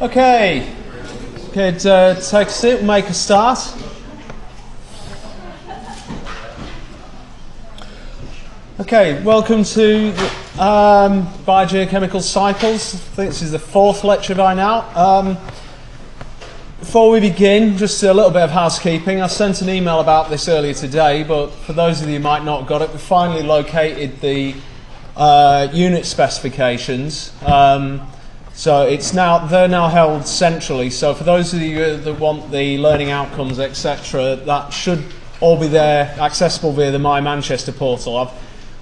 Okay, could take a seat and make a start. Okay, welcome to Biogeochemical Cycles. I think this is the fourth lecture by now. Before we begin, just a little bit of housekeeping. I sent an email about this earlier today, but for those of you who might not have got it, we finally located the unit specifications. So they're now held centrally. So for those of you that want the learning outcomes, etc., that should all be there, accessible via the My Manchester portal.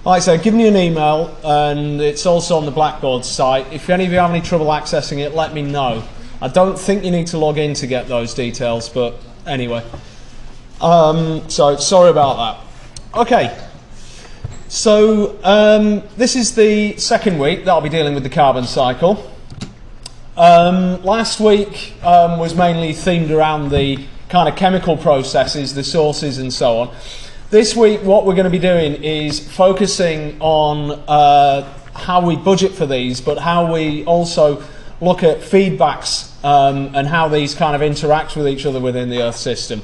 Like I said, give me an email, and it's also on the Blackboard site. If any of you have any trouble accessing it, let me know. I don't think you need to log in to get those details, but anyway. So sorry about that. Okay. So this is the second week that I'll be dealing with the carbon cycle. Last week was mainly themed around the kind of chemical processes, the sources and so on. This week what we're going to be doing is focusing on how we budget for these, but how we also look at feedbacks and how these kind of interact with each other within the Earth system.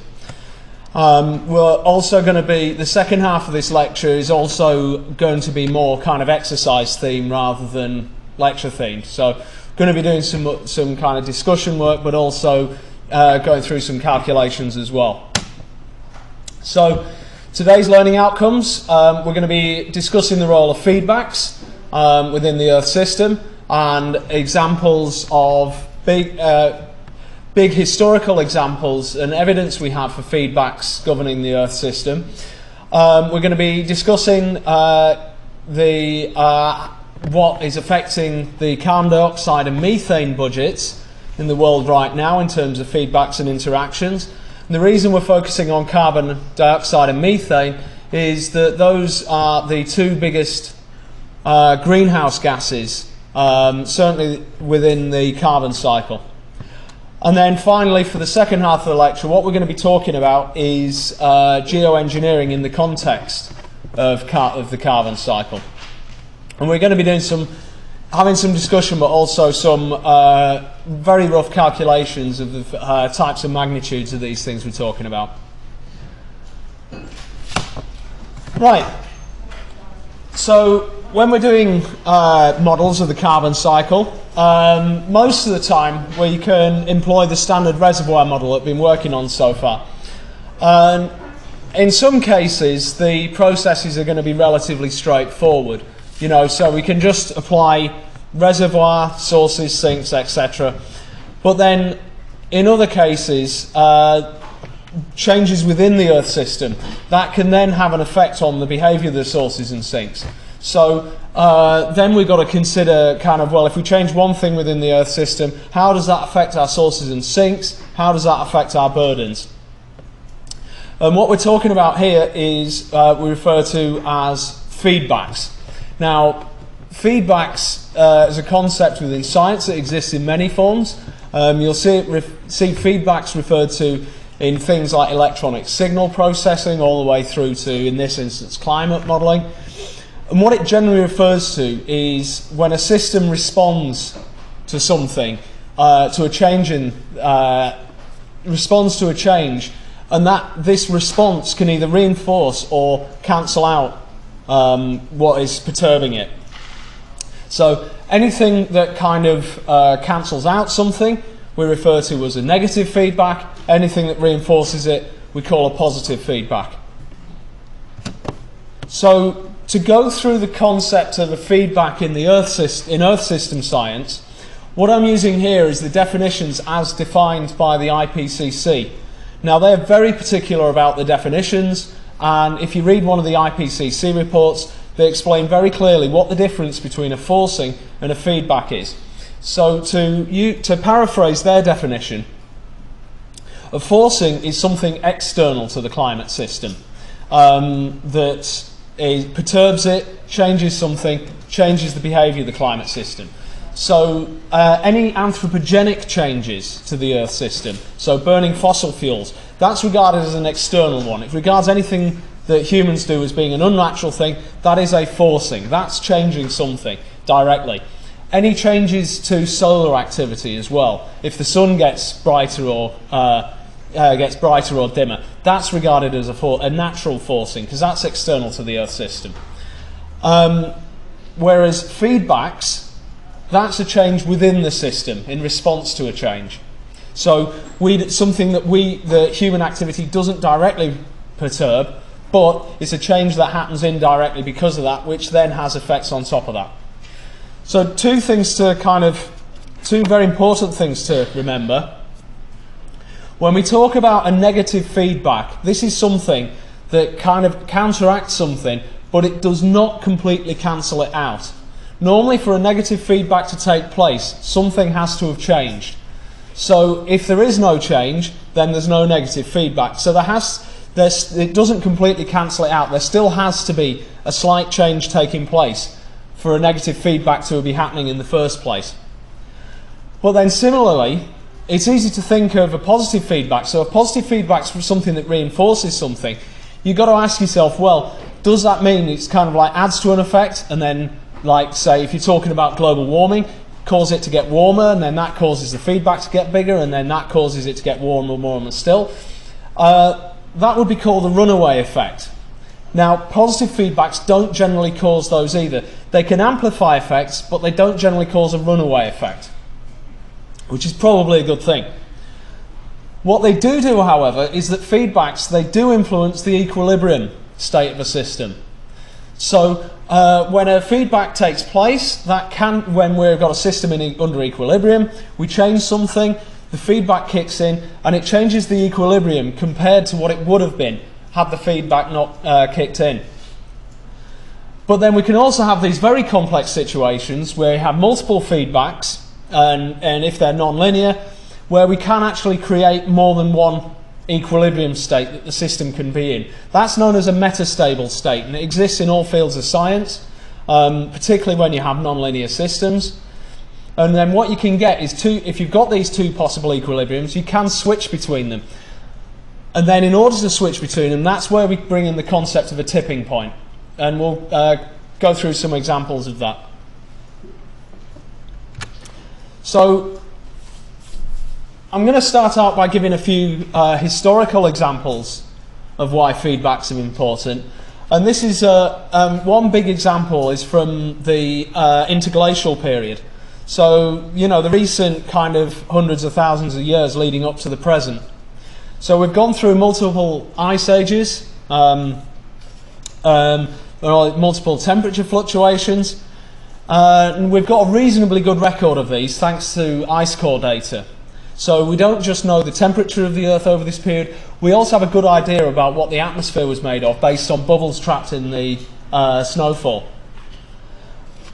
We're also going to be, the second half of this lecture is also going to be more kind of exercise themed rather than lecture themed. So going to be doing some kind of discussion work, but also going through some calculations as well. So today's learning outcomes, we're going to be discussing the role of feedbacks within the Earth system and examples of big historical examples and evidence we have for feedbacks governing the Earth system. We're going to be discussing what is affecting the carbon dioxide and methane budgets in the world right now in terms of feedbacks and interactions. And the reason we're focusing on carbon dioxide and methane is that those are the two biggest greenhouse gases, certainly within the carbon cycle. And then finally, for the second half of the lecture, what we're going to be talking about is geoengineering in the context of the carbon cycle. And we're going to be doing having some discussion, but also some very rough calculations of the types of magnitudes of these things we're talking about. Right. So when we're doing models of the carbon cycle, most of the time we can employ the standard reservoir model that we've been working on so far. In some cases, the processes are going to be relatively straightforward. So we can just apply reservoir, sources, sinks, etc. But then, in other cases, changes within the Earth system, that can then have an effect on the behaviour of the sources and sinks. So then we've got to consider if we change one thing within the Earth system, how does that affect our sources and sinks? How does that affect our burdens? And what we're talking about here is we refer to as feedbacks. Now, feedbacks is a concept within science that exists in many forms. You'll see feedbacks referred to in things like electronic signal processing, all the way through to, in this instance, climate modelling. And what it generally refers to is when a system responds to something, to a change responds to a change, and that this response can either reinforce or cancel out what is perturbing it. So anything that kind of cancels out something we refer to as a negative feedback. Anything that reinforces it we call a positive feedback. So to go through the concept of a feedback in Earth system science, what I'm using here is the definitions as defined by the IPCC. Now they're very particular about the definitions, and if you read one of the IPCC reports, they explain very clearly what the difference between a forcing and a feedback is. So to paraphrase their definition, a forcing is something external to the climate system that perturbs it, changes something, changes the behaviour of the climate system. So any anthropogenic changes to the Earth system, so burning fossil fuels, that's regarded as an external one. It regards anything that humans do as being an unnatural thing, that is a forcing. That's changing something directly. any changes to solar activity as well. If the sun gets brighter or dimmer, that's regarded as a natural forcing, because that's external to the Earth system. Whereas feedbacks, that's a change within the system in response to a change. So something that the human activity doesn't directly perturb, but it's a change that happens indirectly because of that, which then has effects on top of that. So two very important things to remember. When we talk about a negative feedback, this is something that kind of counteracts something, but it does not completely cancel it out. Normally, for a negative feedback to take place, something has to have changed. So if there is no change, then there's no negative feedback. So it doesn't completely cancel it out. There still has to be a slight change taking place for a negative feedback to be happening in the first place. But then similarly, it's easy to think of a positive feedback. So a positive feedback is something that reinforces something. You've got to ask yourself, well, does that mean it's kind of like adds to an effect, and then, like, say, if you're talking about global warming, cause it to get warmer, and then that causes the feedback to get bigger, and then that causes it to get warmer still. That would be called a runaway effect. Now, positive feedbacks don't generally cause those either. They can amplify effects, but they don't generally cause a runaway effect, which is probably a good thing. What they do, however, is that feedbacks, they do influence the equilibrium state of a system. So when a feedback takes place, when we've got a system under equilibrium, we change something, the feedback kicks in, and it changes the equilibrium compared to what it would have been had the feedback not kicked in. But then we can also have these very complex situations where we have multiple feedbacks, and if they're non-linear, where we can actually create more than one equilibrium state that the system can be in. That's known as a metastable state, and it exists in all fields of science, particularly when you have non-linear systems. And then what you can get is if you've got these two possible equilibriums, you can switch between them. And then in order to switch between them, that's where we bring in the concept of a tipping point. And we'll go through some examples of that. So I'm going to start out by giving a few historical examples of why feedbacks are important. And this is one big example is from the interglacial period. So, you know, the recent kind of hundreds of thousands of years leading up to the present. So we've gone through multiple ice ages, there are multiple temperature fluctuations, and we've got a reasonably good record of these thanks to ice core data. So we don't just know the temperature of the Earth over this period, we also have a good idea about what the atmosphere was made of based on bubbles trapped in the snowfall.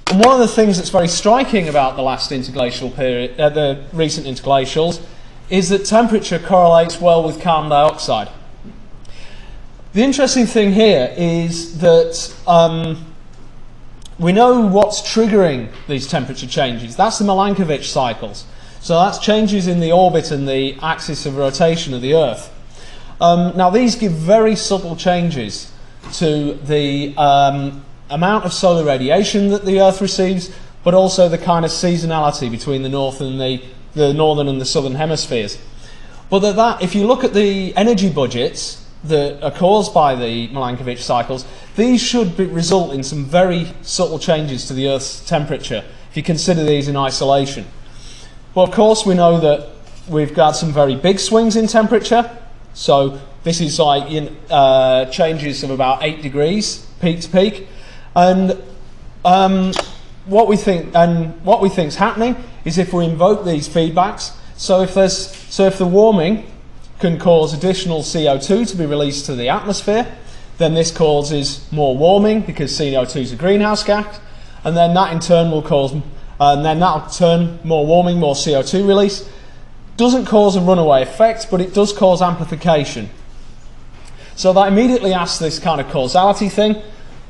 And one of the things that's very striking about the last interglacial period, the recent interglacials, is that temperature correlates well with carbon dioxide. The interesting thing here is that we know what's triggering these temperature changes. That's the Milankovitch cycles. So that's changes in the orbit and the axis of rotation of the Earth. Now these give very subtle changes to the amount of solar radiation that the Earth receives, but also the kind of seasonality between the north and the northern and the southern hemispheres. But if you look at the energy budgets that are caused by the Milankovitch cycles, these should result in some very subtle changes to the Earth's temperature if you consider these in isolation. Well, of course, we know that we've got some very big swings in temperature. So this is like changes of about 8 degrees peak to peak. And what we think's happening is if we invoke these feedbacks. So if the warming can cause additional CO2 to be released to the atmosphere, then this causes more warming because CO2 is a greenhouse gas, and then that in turn will cause. And then that'll turn more warming, more CO2 release. Doesn't cause a runaway effect, but it does cause amplification. So that immediately asks this kind of causality thing.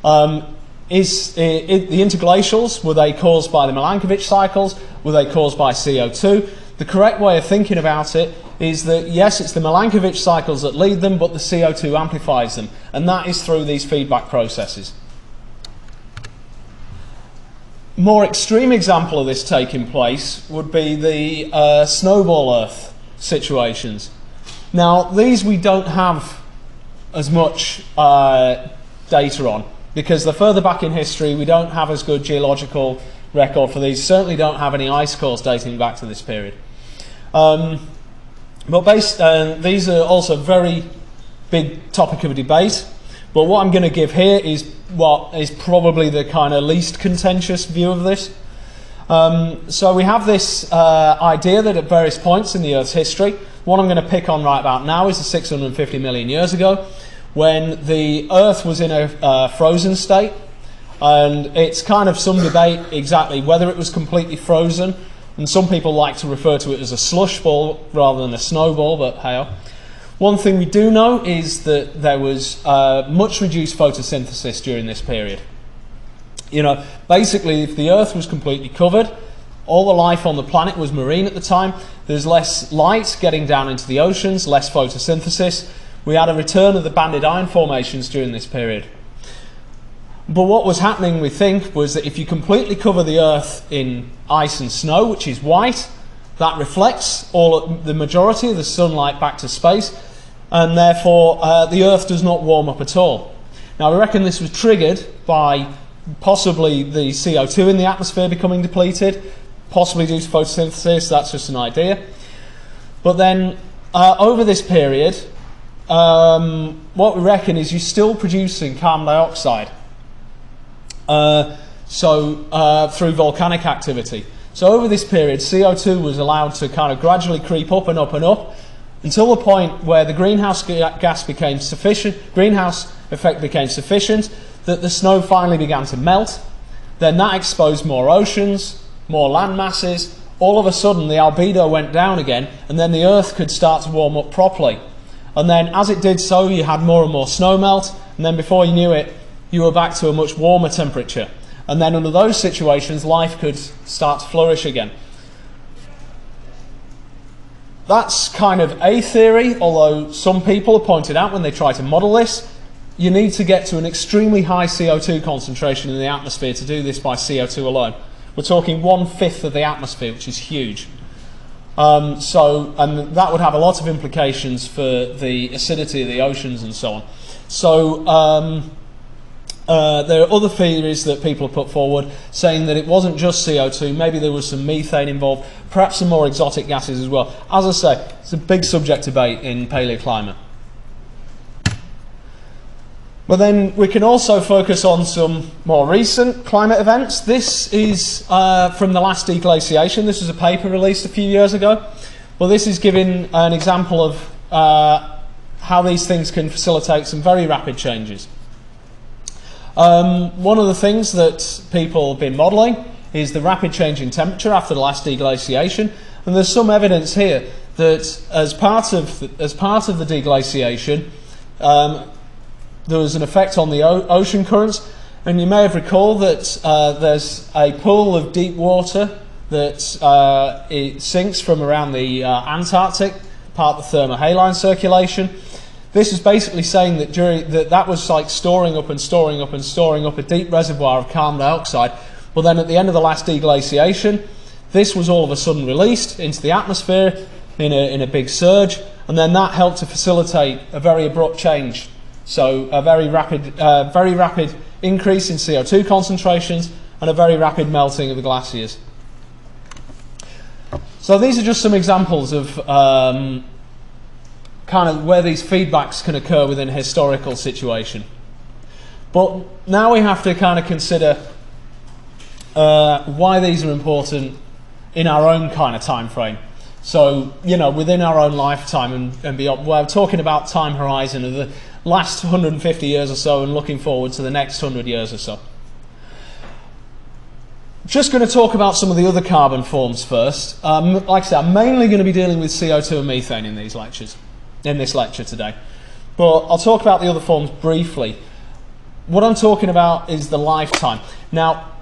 The interglacials, were they caused by the Milankovitch cycles? Were they caused by CO2? The correct way of thinking about it is that, yes, it's the Milankovitch cycles that lead them, but the CO2 amplifies them. And that is through these feedback processes. more extreme example of this taking place would be the snowball Earth situations. Now, these we don't have as much data on, because the further back in history we don't have as good geological record for these. Certainly don't have any ice cores dating back to this period. But these are also very big topic of debate. But what I'm going to give here is what is probably the kind of least contentious view of this. So we have this idea that at various points in the Earth's history, what I'm going to pick on right about now is the 650 million years ago, when the Earth was in a frozen state. And it's kind of some debate exactly whether it was completely frozen, and some people like to refer to it as a slush ball rather than a snowball, but hey. One thing we do know is that there was much reduced photosynthesis during this period. You know, basically, if the Earth was completely covered, all the life on the planet was marine at the time, there's less light getting down into the oceans, less photosynthesis. We had a return of the banded iron formations during this period. But what was happening, we think, was that if you completely cover the Earth in ice and snow, which is white, that reflects the majority of the sunlight back to space, and therefore the Earth does not warm up at all. Now, we reckon this was triggered by possibly the CO2 in the atmosphere becoming depleted, possibly due to photosynthesis. That's just an idea. But then over this period, what we reckon is you're still producing carbon dioxide through volcanic activity. So over this period, CO2 was allowed to kind of gradually creep up and up and up until the point where the greenhouse effect became sufficient that the snow finally began to melt. Then that exposed more oceans, more land masses. All of a sudden the albedo went down again, and then the Earth could start to warm up properly. And then as it did so, you had more and more snow melt, and then before you knew it, you were back to a much warmer temperature. And then under those situations, life could start to flourish again. That's kind of a theory, although some people have pointed out when they try to model this, you need to get to an extremely high CO2 concentration in the atmosphere to do this by CO2 alone. We're talking 1/5 of the atmosphere, which is huge. And that would have a lot of implications for the acidity of the oceans and so on. So there are other theories that people have put forward saying that it wasn't just CO2, maybe there was some methane involved, perhaps some more exotic gases as well. As I say, it's a big subject debate in paleoclimate. But then we can also focus on some more recent climate events. This is from the last deglaciation. This was a paper released a few years ago. Well, this is giving an example of how these things can facilitate some very rapid changes. One of the things that people have been modelling is the rapid change in temperature after the last deglaciation, and there's some evidence here that as part of the deglaciation, there was an effect on the ocean currents, and you may have recalled that there's a pool of deep water that it sinks from around the Antarctic, part of the thermohaline circulation. This is basically saying that that was like storing up and storing up and storing up a deep reservoir of carbon dioxide, but then at the end of the last deglaciation, this was all of a sudden released into the atmosphere in a big surge, and then that helped to facilitate a very abrupt change. So a very rapid increase in CO2 concentrations and a very rapid melting of the glaciers. So these are just some examples of kind of where these feedbacks can occur within a historical situation. But now we have to kind of consider why these are important in our own kind of time frame. So, you know, within our own lifetime and beyond. We're talking about time horizon of the last 150 years or so and looking forward to the next 100 years or so. Just going to talk about some of the other carbon forms first. Like I said, I'm mainly going to be dealing with CO2 and methane in this lecture today. But I'll talk about the other forms briefly. What I'm talking about is the lifetime. Now,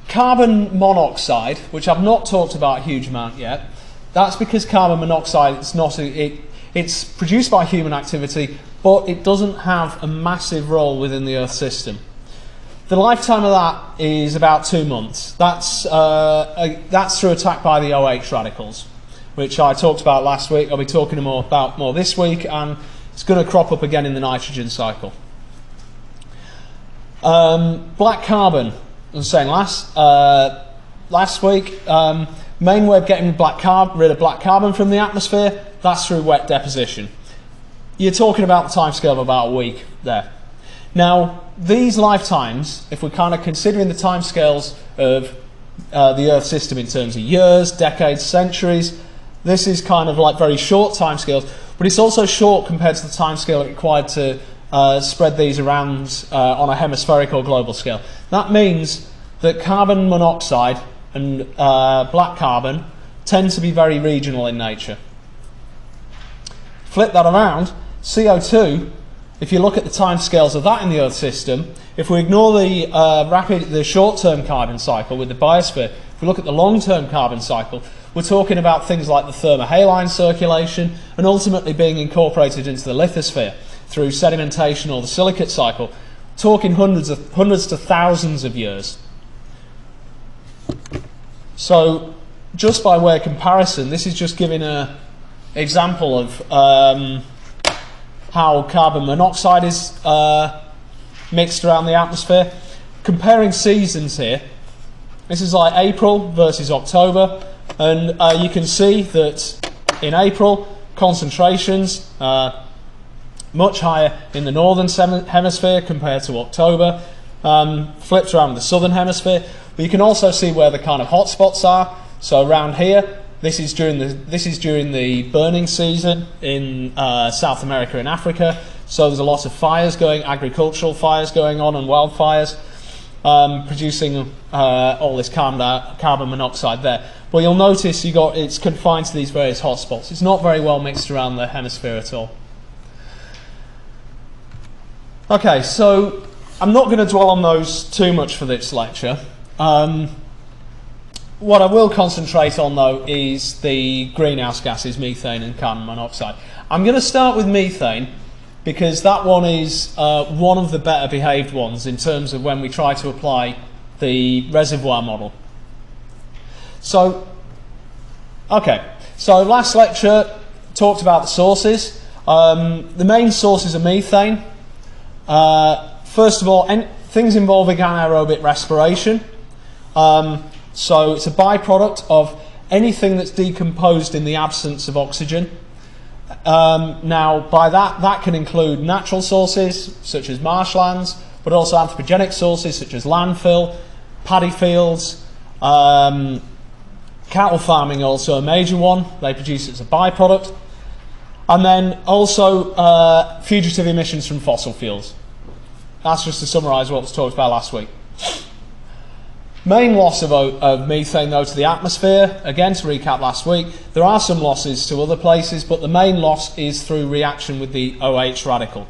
carbon monoxide, which I've not talked about a huge amount yet, that's because carbon monoxide, it's produced by human activity, but it doesn't have a massive role within the Earth system. The lifetime of that is about 2 months. That's through attack by the OH radicals, which I talked about last week. I'll be talking about more this week, and it's going to crop up again in the nitrogen cycle. Black carbon, as I was saying last week, main way of getting rid of black carbon from the atmosphere, that's through wet deposition. You're talking about the timescale of about a week there. Now, these lifetimes, if we're kind of considering the timescales of the Earth system in terms of years, decades, centuries, this is kind of like very short timescales, but it's also short compared to the timescale required to spread these around on a hemispheric or global scale. That means that carbon monoxide and black carbon tend to be very regional in nature. Flip that around, CO2, if you look at the timescales of that in the Earth system, if we ignore the short-term carbon cycle with the biosphere, if we look at the long-term carbon cycle, we're talking about things like the thermohaline circulation and ultimately being incorporated into the lithosphere through sedimentation or the silicate cycle, talking hundreds to thousands of years. So, just by way of comparison, this is just giving an example of how carbon monoxide is mixed around the atmosphere. Comparing seasons here, this is like April versus October, and you can see that in April, concentrations much higher in the northern hemisphere compared to October, flipped around the southern hemisphere. But you can also see where the kind of hotspots are. So around here, this is during the burning season in South America and Africa. So there's a lot of fires going, agricultural fires going on, and wildfires producing all this carbon monoxide there. But you'll notice it's confined to these various hotspots. It's not very well mixed around the hemisphere at all. Okay, so I'm not going to dwell on those too much for this lecture. What I will concentrate on, though, is the greenhouse gases, methane and carbon monoxide. I'm going to start with methane because that one is one of the better behaved ones in terms of when we try to apply the reservoir model. So, okay, so last lecture talked about the sources. The main sources of methane. First of all, things involving anaerobic respiration. So it's a byproduct of anything that's decomposed in the absence of oxygen. Now, by that can include natural sources, such as marshlands, but also anthropogenic sources, such as landfill, paddy fields, cattle farming also a major one. They produce it as a byproduct. And then also fugitive emissions from fossil fuels. That's just to summarise what was talked about last week. Main loss of methane, though, to the atmosphere, again to recap last week, there are some losses to other places, but the main loss is through reaction with the OH radical.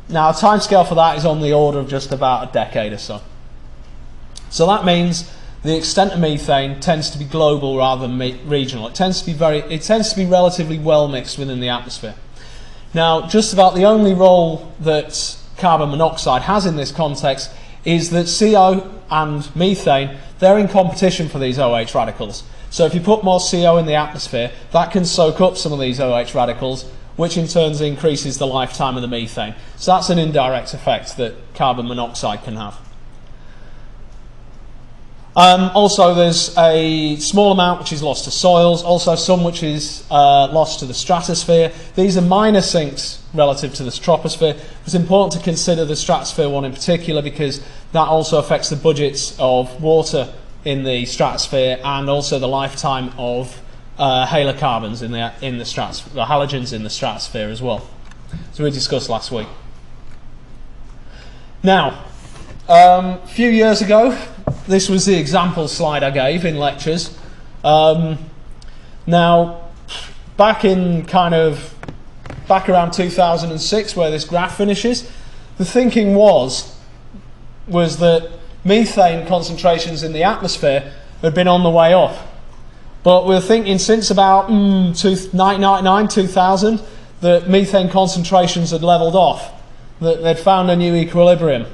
Now, a timescale for that is on the order of just about a decade or so. So that means the extent of methane tends to be global rather than regional. It tends to be relatively well mixed within the atmosphere. Now, just about the only role that carbon monoxide has in this context is that CO and methane, they're in competition for these OH radicals. So if you put more CO in the atmosphere, that can soak up some of these OH radicals, which in turn increases the lifetime of the methane. So that's an indirect effect that carbon monoxide can have. Also, there's a small amount which is lost to soils, also some which is lost to the stratosphere. These are minor sinks relative to the troposphere. It's important to consider the stratosphere one in particular because that also affects the budgets of water in the stratosphere and also the lifetime of halocarbons in the stratosphere, the halogens in the stratosphere as well, as we discussed last week. Now, a few years ago, this was the example slide I gave in lectures. Now, back around 2006, where this graph finishes, the thinking was that methane concentrations in the atmosphere had been on the way up. But we're thinking since about 1999, 2000, that methane concentrations had levelled off, that they'd found a new equilibrium.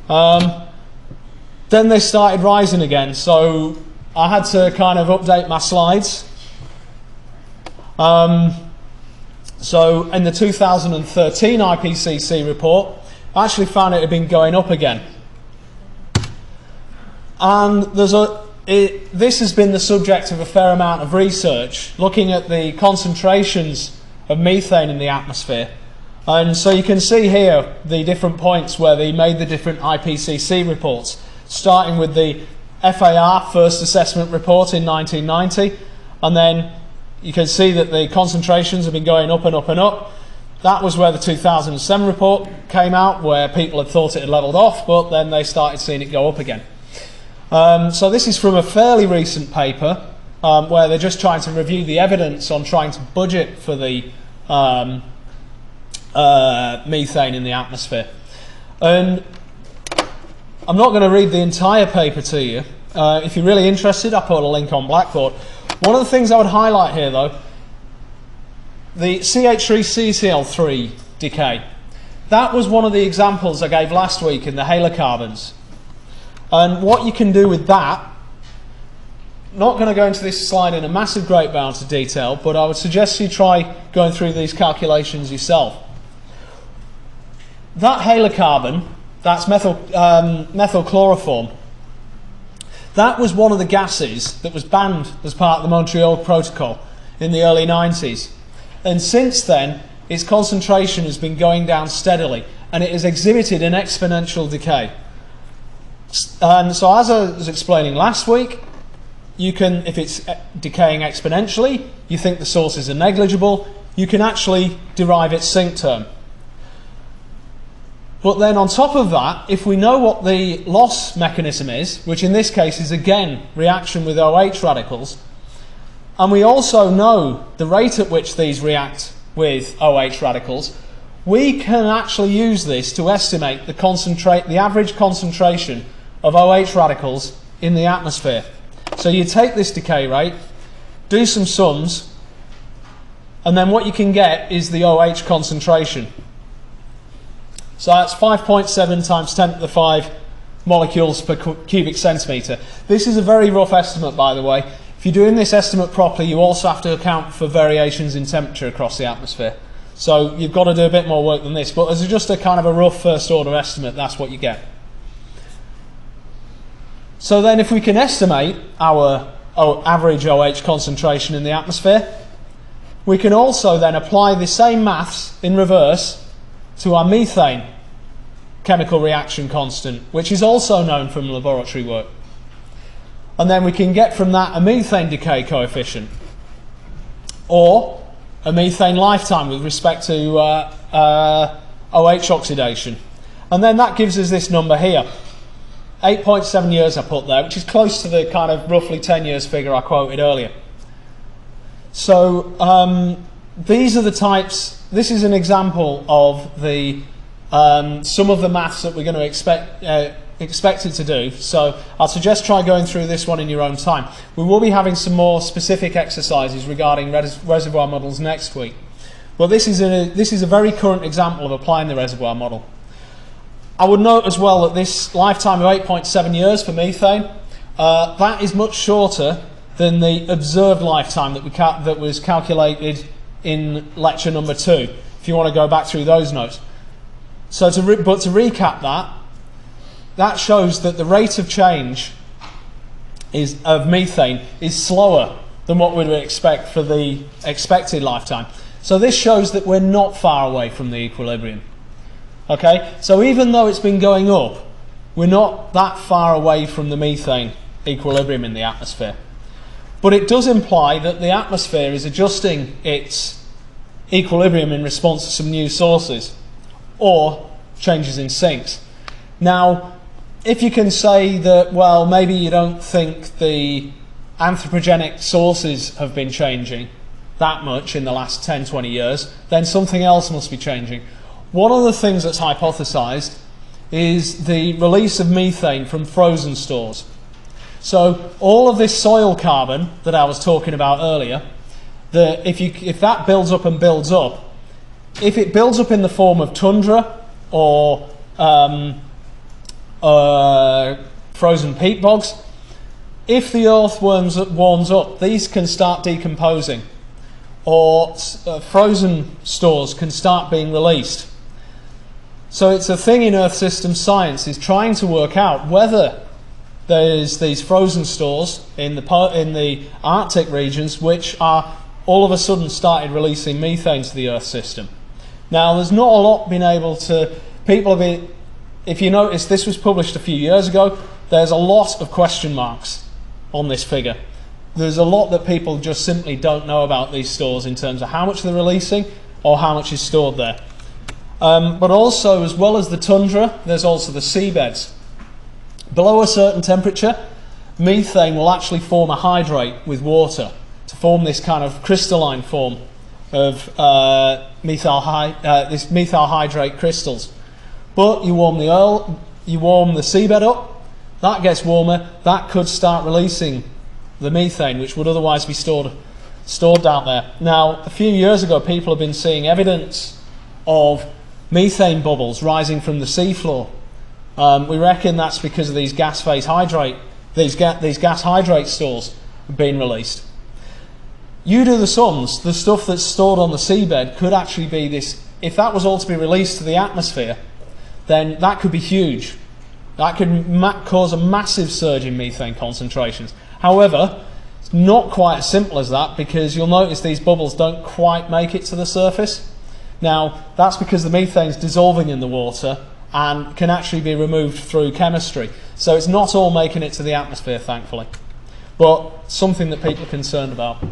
Then they started rising again, so I had to kind of update my slides. So in the 2013 IPCC report, I actually found it had been going up again. And this has been the subject of a fair amount of research, looking at the concentrations of methane in the atmosphere. And so you can see here the different points where they made the different IPCC reports, starting with the FAR First Assessment Report in 1990, and then you can see that the concentrations have been going up and up and up. That was where the 2007 report came out, where people had thought it had levelled off, but then they started seeing it go up again. So this is from a fairly recent paper where they're just trying to review the evidence on trying to budget for the methane in the atmosphere. And I'm not going to read the entire paper to you. If you're really interested, I put a link on Blackboard. One of the things I would highlight here, though, the CH3CCl3 decay. That was one of the examples I gave last week in the halocarbons. And what you can do with that, not going to go into this slide in a massive great amount of detail, but I would suggest you try going through these calculations yourself. That halocarbon, that's methylchloroform, that was one of the gases that was banned as part of the Montreal Protocol in the early 90s. And since then, its concentration has been going down steadily, and it has exhibited an exponential decay. And so, as I was explaining last week, you can, if it's decaying exponentially, you think the sources are negligible, you can actually derive its sink term. But then on top of that, if we know what the loss mechanism is, which in this case is again reaction with OH radicals, and we also know the rate at which these react with OH radicals, we can actually use this to estimate the average concentration of OH radicals in the atmosphere. So you take this decay rate, do some sums, and then what you can get is the OH concentration. So that's 5.7 times 10 to the 5 molecules per cubic centimetre. This is a very rough estimate, by the way. If you're doing this estimate properly, you also have to account for variations in temperature across the atmosphere. So you've got to do a bit more work than this, but as just a kind of a rough first order estimate, that's what you get. So then if we can estimate our average OH concentration in the atmosphere, we can also then apply the same maths in reverse to our methane chemical reaction constant, which is also known from laboratory work. And then we can get from that a methane decay coefficient, or a methane lifetime with respect to OH oxidation. And then that gives us this number here. 8.7 years I put there, which is close to the kind of roughly 10 years figure I quoted earlier. So these are the types. This is an example of the some of the maths that we're going to expected to do. So I'll suggest try going through this one in your own time. We will be having some more specific exercises regarding reservoir models next week. But this is a very current example of applying the reservoir model. I would note as well that this lifetime of 8.7 years for methane, that is much shorter than the observed lifetime that was calculated in lecture number 2, if you want to go back through those notes. So to recap that shows that the rate of change of methane is slower than what we would expect for the expected lifetime. So this shows that we're not far away from the equilibrium. Okay, so even though it's been going up, we're not that far away from the methane equilibrium in the atmosphere. But it does imply that the atmosphere is adjusting its equilibrium in response to some new sources or changes in sinks. Now, if you can say that, well, maybe you don't think the anthropogenic sources have been changing that much in the last 10, 20 years, then something else must be changing. One of the things that's hypothesized is the release of methane from frozen stores. So all of this soil carbon that I was talking about earlier, if that builds up and builds up, if it builds up in the form of tundra or frozen peat bogs. If the earth warms up, these can start decomposing, or frozen stores can start being released. So it's a thing in Earth system science, is trying to work out whether there's these frozen stores in the Arctic regions which are all of a sudden started releasing methane to the Earth system. Now, there's not a lot been able to... if you notice, this was published a few years ago. There's a lot of question marks on this figure. There's a lot that people just simply don't know about these stores in terms of how much they're releasing or how much is stored there. But also, as well as the tundra, there's also the seabeds. Below a certain temperature, methane will actually form a hydrate with water to form this kind of crystalline form of methyl hydrate crystals. But you warm the seabed up, that gets warmer, that could start releasing the methane, which would otherwise be stored down there. Now, a few years ago, people have been seeing evidence of methane bubbles rising from the seafloor. We reckon that's because of these gas hydrate stores being released. You do the sums, the stuff that's stored on the seabed could actually be this. If that was all to be released to the atmosphere, then that could be huge. That could cause a massive surge in methane concentrations. However, it's not quite as simple as that, because you'll notice these bubbles don't quite make it to the surface. Now, that's because the methane's dissolving in the water and can actually be removed through chemistry. So it's not all making it to the atmosphere, thankfully. But something that people are concerned about.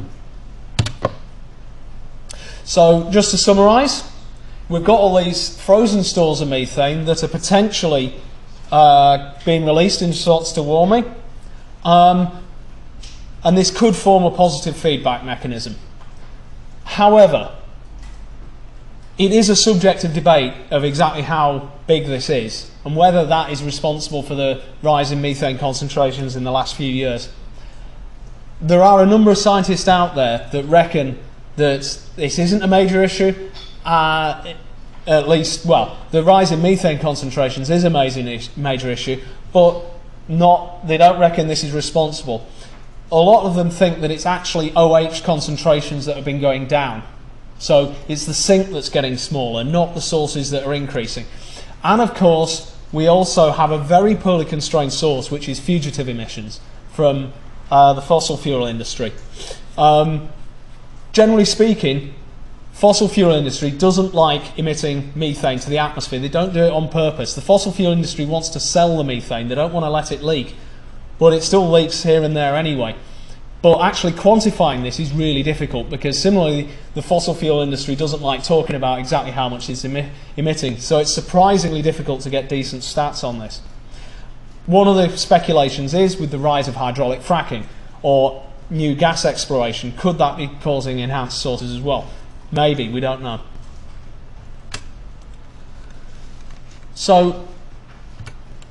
So, just to summarise, we've got all these frozen stores of methane that are potentially being released in response to warming. And this could form a positive feedback mechanism. However, it is a subjective debate of exactly how big this is and whether that is responsible for the rise in methane concentrations in the last few years. There are a number of scientists out there that reckon that this isn't a major issue. At least, well, the rise in methane concentrations is a major issue, but they don't reckon this is responsible. A lot of them think that it's actually OH concentrations that have been going down. So it's the sink that's getting smaller, not the sources that are increasing. And of course, we also have a very poorly constrained source, which is fugitive emissions from the fossil fuel industry. Generally speaking, fossil fuel industry doesn't like emitting methane to the atmosphere. They don't do it on purpose. The fossil fuel industry wants to sell the methane. They don't want to let it leak. But it still leaks here and there anyway. But actually quantifying this is really difficult, because similarly the fossil fuel industry doesn't like talking about exactly how much it's emitting. So it's surprisingly difficult to get decent stats on this. One of the speculations is with the rise of hydraulic fracking or new gas exploration, could that be causing enhanced sources as well? Maybe, we don't know. So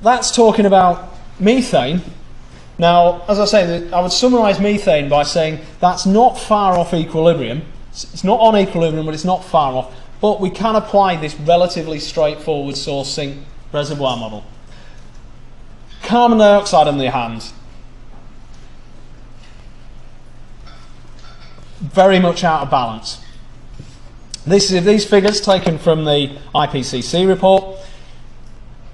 that's talking about methane. Now, as I say, I would summarise methane by saying that's not far off equilibrium. It's not on equilibrium, but it's not far off. But we can apply this relatively straightforward source sink reservoir model. Carbon dioxide, on the other hand, very much out of balance. These figures taken from the IPCC report.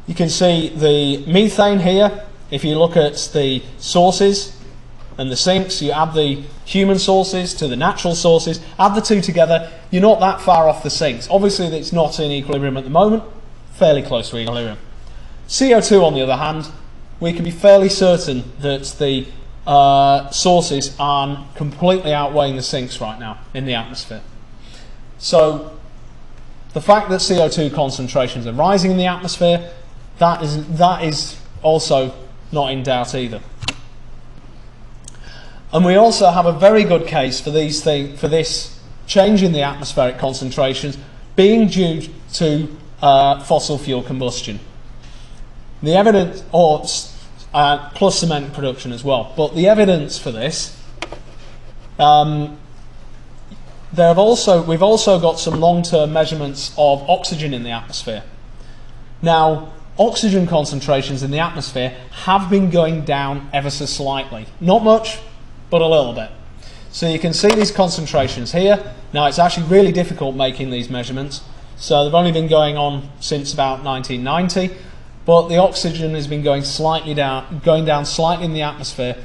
You can see the methane here. If you look at the sources and the sinks, you add the human sources to the natural sources, add the two together, you're not that far off the sinks. Obviously, it's not in equilibrium at the moment, fairly close to equilibrium. CO2, on the other hand, we can be fairly certain that the sources are completely outweighing the sinks right now in the atmosphere. So the fact that CO2 concentrations are rising in the atmosphere, that is also not in doubt either. And we also have a very good case for this change in the atmospheric concentrations being due to fossil fuel combustion. The evidence, plus cement production as well, but the evidence for this, we've also got some long-term measurements of oxygen in the atmosphere. Now, oxygen concentrations in the atmosphere have been going down ever so slightly. Not much, but a little bit. So you can see these concentrations here. Now it's actually really difficult making these measurements. So they've only been going on since about 1990, but the oxygen has been going down slightly in the atmosphere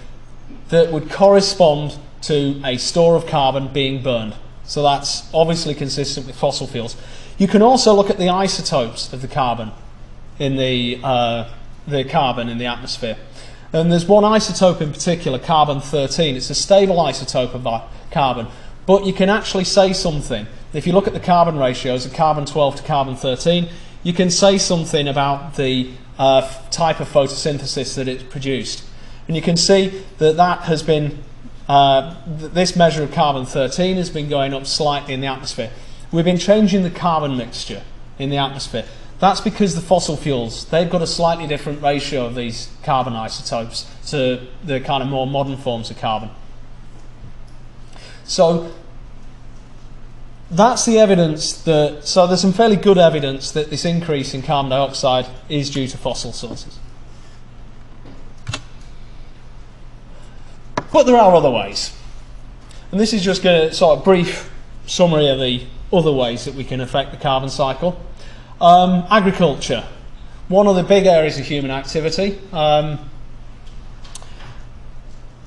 that would correspond to a store of carbon being burned. So that's obviously consistent with fossil fuels. You can also look at the isotopes of the carbon in the carbon in the atmosphere. And there's one isotope in particular, carbon-13. It's a stable isotope of carbon, but you can actually say something. If you look at the carbon ratios of carbon-12 to carbon-13, you can say something about the type of photosynthesis that it's produced. And you can see that that has been, this measure of carbon-13 has been going up slightly in the atmosphere. We've been changing the carbon mixture in the atmosphere. That's because the fossil fuels, they've got a slightly different ratio of these carbon isotopes to the kind of more modern forms of carbon. So that's the evidence that, so there's some fairly good evidence that this increase in carbon dioxide is due to fossil sources. But there are other ways. And this is just a sort of brief summary of the other ways that we can affect the carbon cycle. Agriculture, one of the big areas of human activity.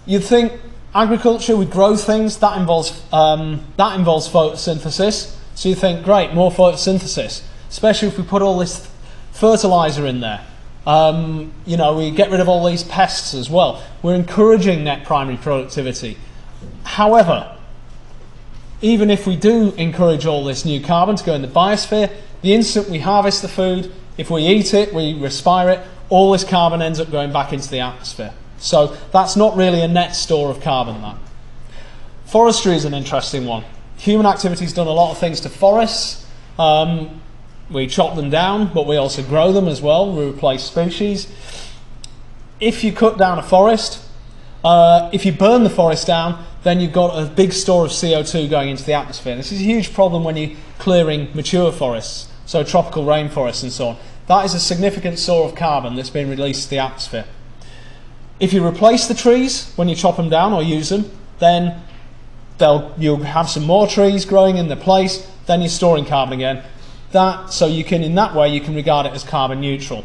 You'd think agriculture, we grow things, that involves photosynthesis. So you think, great, more photosynthesis, especially if we put all this fertilizer in there. You know, we get rid of all these pests as well. We're encouraging net primary productivity. However, even if we do encourage all this new carbon to go in the biosphere, the instant we harvest the food, if we eat it, we respire it, all this carbon ends up going back into the atmosphere. So that's not really a net store of carbon, that. Forestry is an interesting one. Human activity has done a lot of things to forests. We chop them down, but we also grow them as well. We replace species. If you cut down a forest, if you burn the forest down, then you've got a big store of CO2 going into the atmosphere. This is a huge problem when you're clearing mature forests, so tropical rainforests and so on. That is a significant store of carbon that's been released to the atmosphere. If you replace the trees when you chop them down or use them, then you'll have some more trees growing in their place, then you're storing carbon again. So you can, in that way, you can regard it as carbon neutral.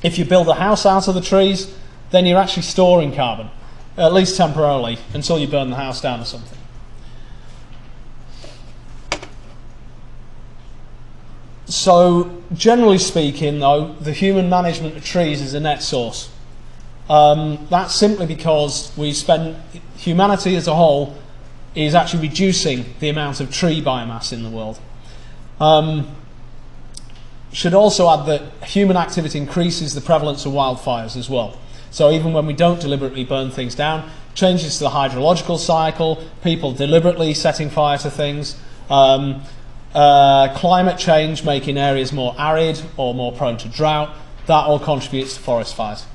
If you build a house out of the trees, then you're actually storing carbon, at least temporarily, until you burn the house down or something. So, generally speaking, though, the human management of trees is a net source. That's simply because humanity as a whole is actually reducing the amount of tree biomass in the world. Should also add that human activity increases the prevalence of wildfires as well. So even when we don't deliberately burn things down, changes to the hydrological cycle, people deliberately setting fire to things, climate change making areas more arid or more prone to drought, that all contributes to forest fires.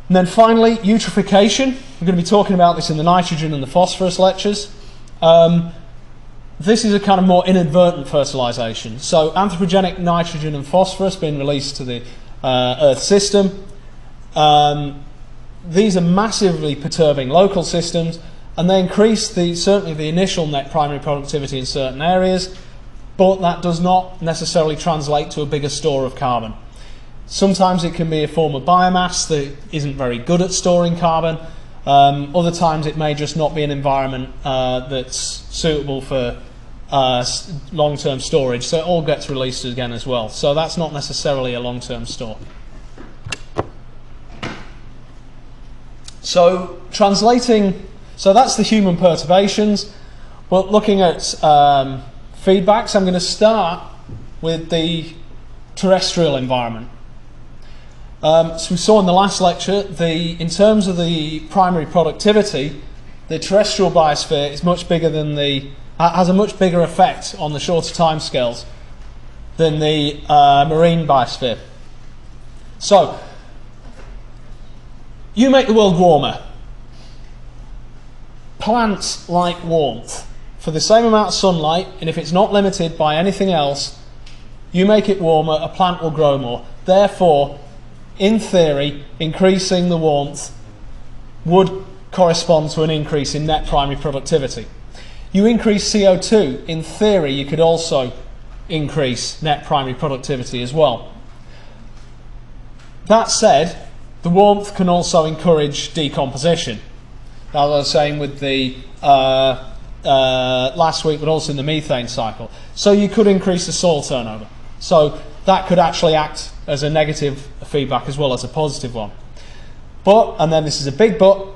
And then finally, eutrophication. We're going to be talking about this in the nitrogen and the phosphorus lectures. This is a kind of more inadvertent fertilisation. So anthropogenic nitrogen and phosphorus being released to the Earth system. These are massively perturbing local systems, and they increase certainly the initial net primary productivity in certain areas, but that does not necessarily translate to a bigger store of carbon. Sometimes it can be a form of biomass that isn't very good at storing carbon. Other times it may just not be an environment that's suitable for long-term storage, so it all gets released again as well. So that's not necessarily a long-term store. So so that's the human perturbations, but looking at feedbacks, I'm going to start with the terrestrial environment. So we saw in the last lecture, in terms of the primary productivity, the terrestrial biosphere is much bigger than has a much bigger effect on the shorter timescales than the marine biosphere. So, you make the world warmer. Plants like warmth. For the same amount of sunlight, and if it's not limited by anything else, You make it warmer, a plant will grow more. Therefore, in theory, increasing the warmth would correspond to an increase in net primary productivity. You increase CO2, in theory, you could also increase net primary productivity as well. That said, the warmth can also encourage decomposition. As I was saying with the last week, but also in the methane cycle. So you could increase the soil turnover. So that could actually act as a negative feedback as well as a positive one. But, and then this is a big but,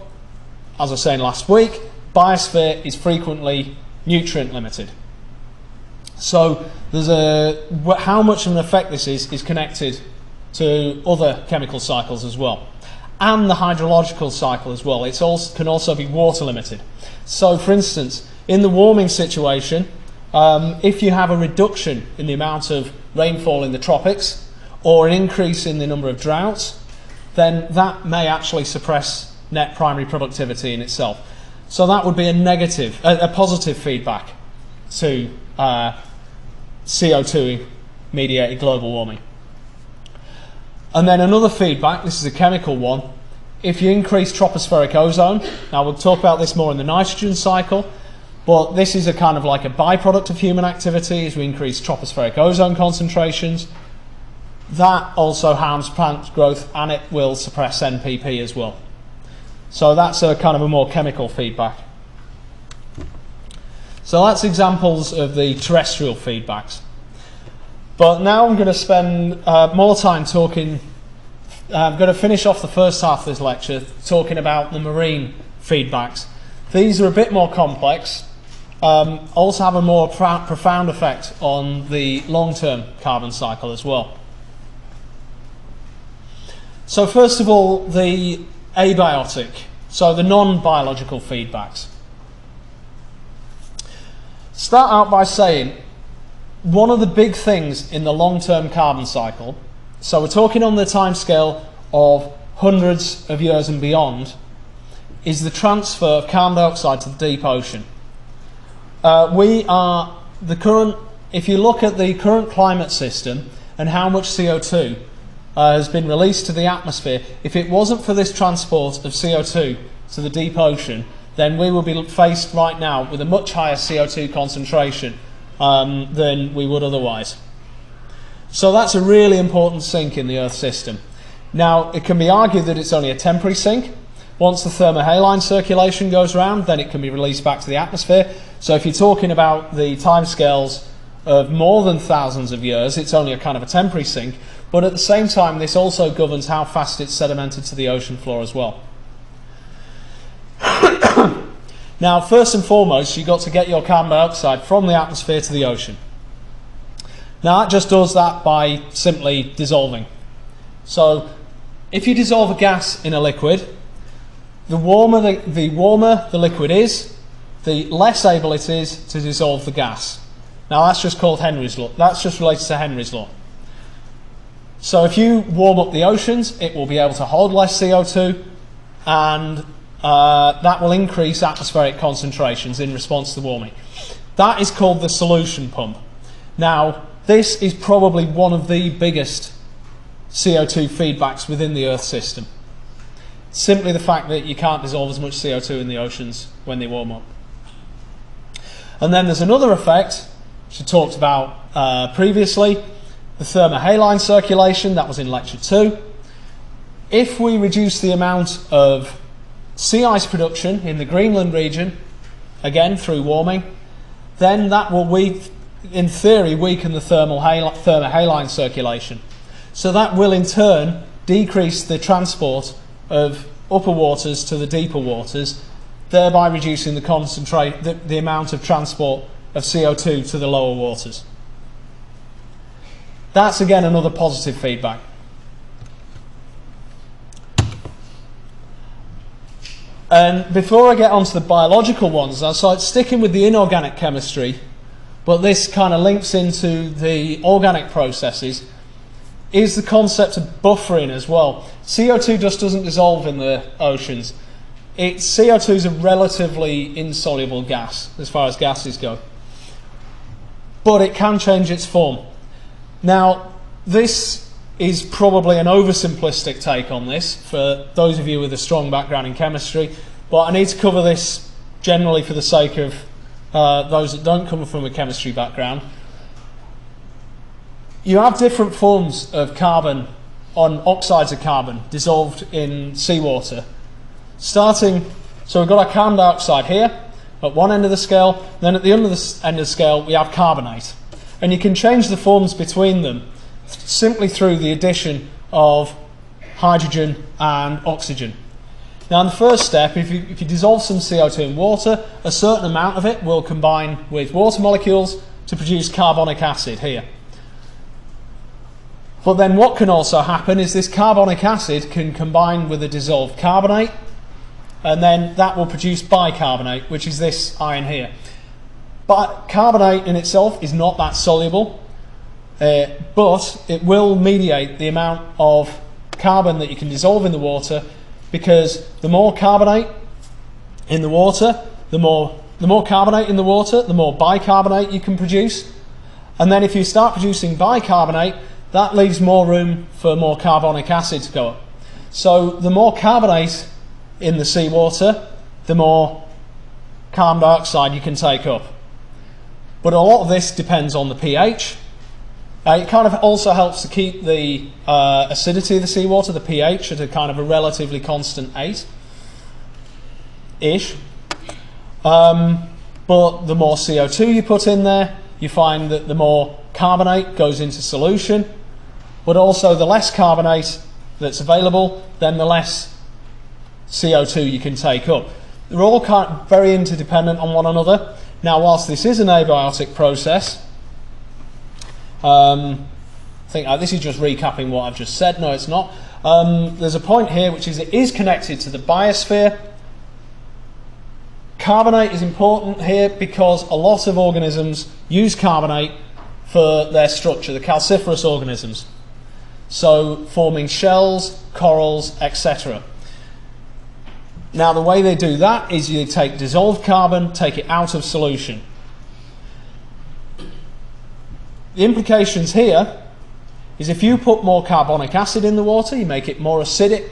as I was saying last week, biosphere is frequently nutrient limited. So there's how much of an effect this is connected to other chemical cycles as well, and the hydrological cycle as well. It can also be water limited. So for instance, in the warming situation, if you have a reduction in the amount of rainfall in the tropics or an increase in the number of droughts, then that may actually suppress net primary productivity in itself. So that would be a positive feedback to CO2 mediated global warming. And then another feedback, this is a chemical one, if you increase tropospheric ozone, now we'll talk about this more in the nitrogen cycle, but this is a kind of like a byproduct of human activity as we increase tropospheric ozone concentrations. That also harms plant growth and it will suppress NPP as well. So that's a kind of a more chemical feedback. So that's examples of the terrestrial feedbacks. But now I'm going to spend more time talking, I'm going to finish off the first half of this lecture talking about the marine feedbacks. These are a bit more complex, also have a more profound effect on the long-term carbon cycle as well. So first of all, the abiotic, so the non-biological feedbacks. Start out by saying one of the big things in the long-term carbon cycle, so we're talking on the timescale of hundreds of years and beyond, is the transfer of carbon dioxide to the deep ocean. If you look at the current climate system and how much CO2 has been released to the atmosphere, if it wasn't for this transport of CO2 to the deep ocean, then we would be faced right now with a much higher CO2 concentration than we would otherwise. So that's a really important sink in the Earth system. Now, it can be argued that it's only a temporary sink. Once the thermohaline circulation goes around, then it can be released back to the atmosphere. So if you're talking about the timescales of more than thousands of years, it's only a kind of a temporary sink. But at the same time, this also governs how fast it's sedimented to the ocean floor as well. Now, first and foremost, you've got to get your carbon dioxide from the atmosphere to the ocean. Now, that just does that by simply dissolving. So, if you dissolve a gas in a liquid, the warmer the liquid is, the less able it is to dissolve the gas. Now, that's just called Henry's law. That's just related to Henry's law. So, if you warm up the oceans, it will be able to hold less CO2, and that will increase atmospheric concentrations in response to warming. That is called the solution pump. Now, this is probably one of the biggest CO2 feedbacks within the Earth system. Simply the fact that you can't dissolve as much CO2 in the oceans when they warm up. And then there's another effect, which I talked about previously, the thermohaline circulation, that was in lecture 2. If we reduce the amount of sea ice production in the Greenland region, again through warming, then that will, in theory, weaken the thermohaline circulation. So that will in turn decrease the transport of upper waters to the deeper waters, thereby reducing the amount of transport of CO2 to the lower waters. That's again another positive feedback. And before I get onto the biological ones, I started sticking with the inorganic chemistry, but this kind of links into the organic processes, is the concept of buffering as well. CO2 just doesn't dissolve in the oceans. CO2 is a relatively insoluble gas, as far as gases go. But it can change its form. Now, this is probably an oversimplistic take on this for those of you with a strong background in chemistry, but I need to cover this generally for the sake of those that don't come from a chemistry background. You have different forms of carbon on oxides of carbon dissolved in seawater. So we've got our carbon dioxide here at one end of the scale, then at the other end of the scale we have carbonate. And you can change the forms between them simply through the addition of hydrogen and oxygen. Now in the first step, if you dissolve some CO2 in water, a certain amount of it will combine with water molecules to produce carbonic acid here. But then what can also happen is this carbonic acid can combine with a dissolved carbonate, and then that will produce bicarbonate, which is this ion here. But carbonate in itself is not that soluble, but it will mediate the amount of carbon that you can dissolve in the water, because the more carbonate in the water, the more carbonate in the water, the more bicarbonate you can produce. And then if you start producing bicarbonate, that leaves more room for more carbonic acid to go up. So the more carbonate in the seawater, the more carbon dioxide you can take up. But a lot of this depends on the pH. It kind of also helps to keep the acidity of the seawater, the pH, at a kind of a relatively constant 8-ish. But the more CO2 you put in there, you find that the more carbonate goes into solution, but also the less carbonate that's available, then the less CO2 you can take up. They're all kind of very interdependent on one another. Now, whilst this is an abiotic process, I think this is just recapping what I've just said. No, it's not. There's a point here, which is it is connected to the biosphere. Carbonate is important here because a lot of organisms use carbonate for their structure, the calciferous organisms. So forming shells, corals, etc. Now the way they do that is you take dissolved carbon, take it out of solution. The implications here is if you put more carbonic acid in the water, you make it more acidic,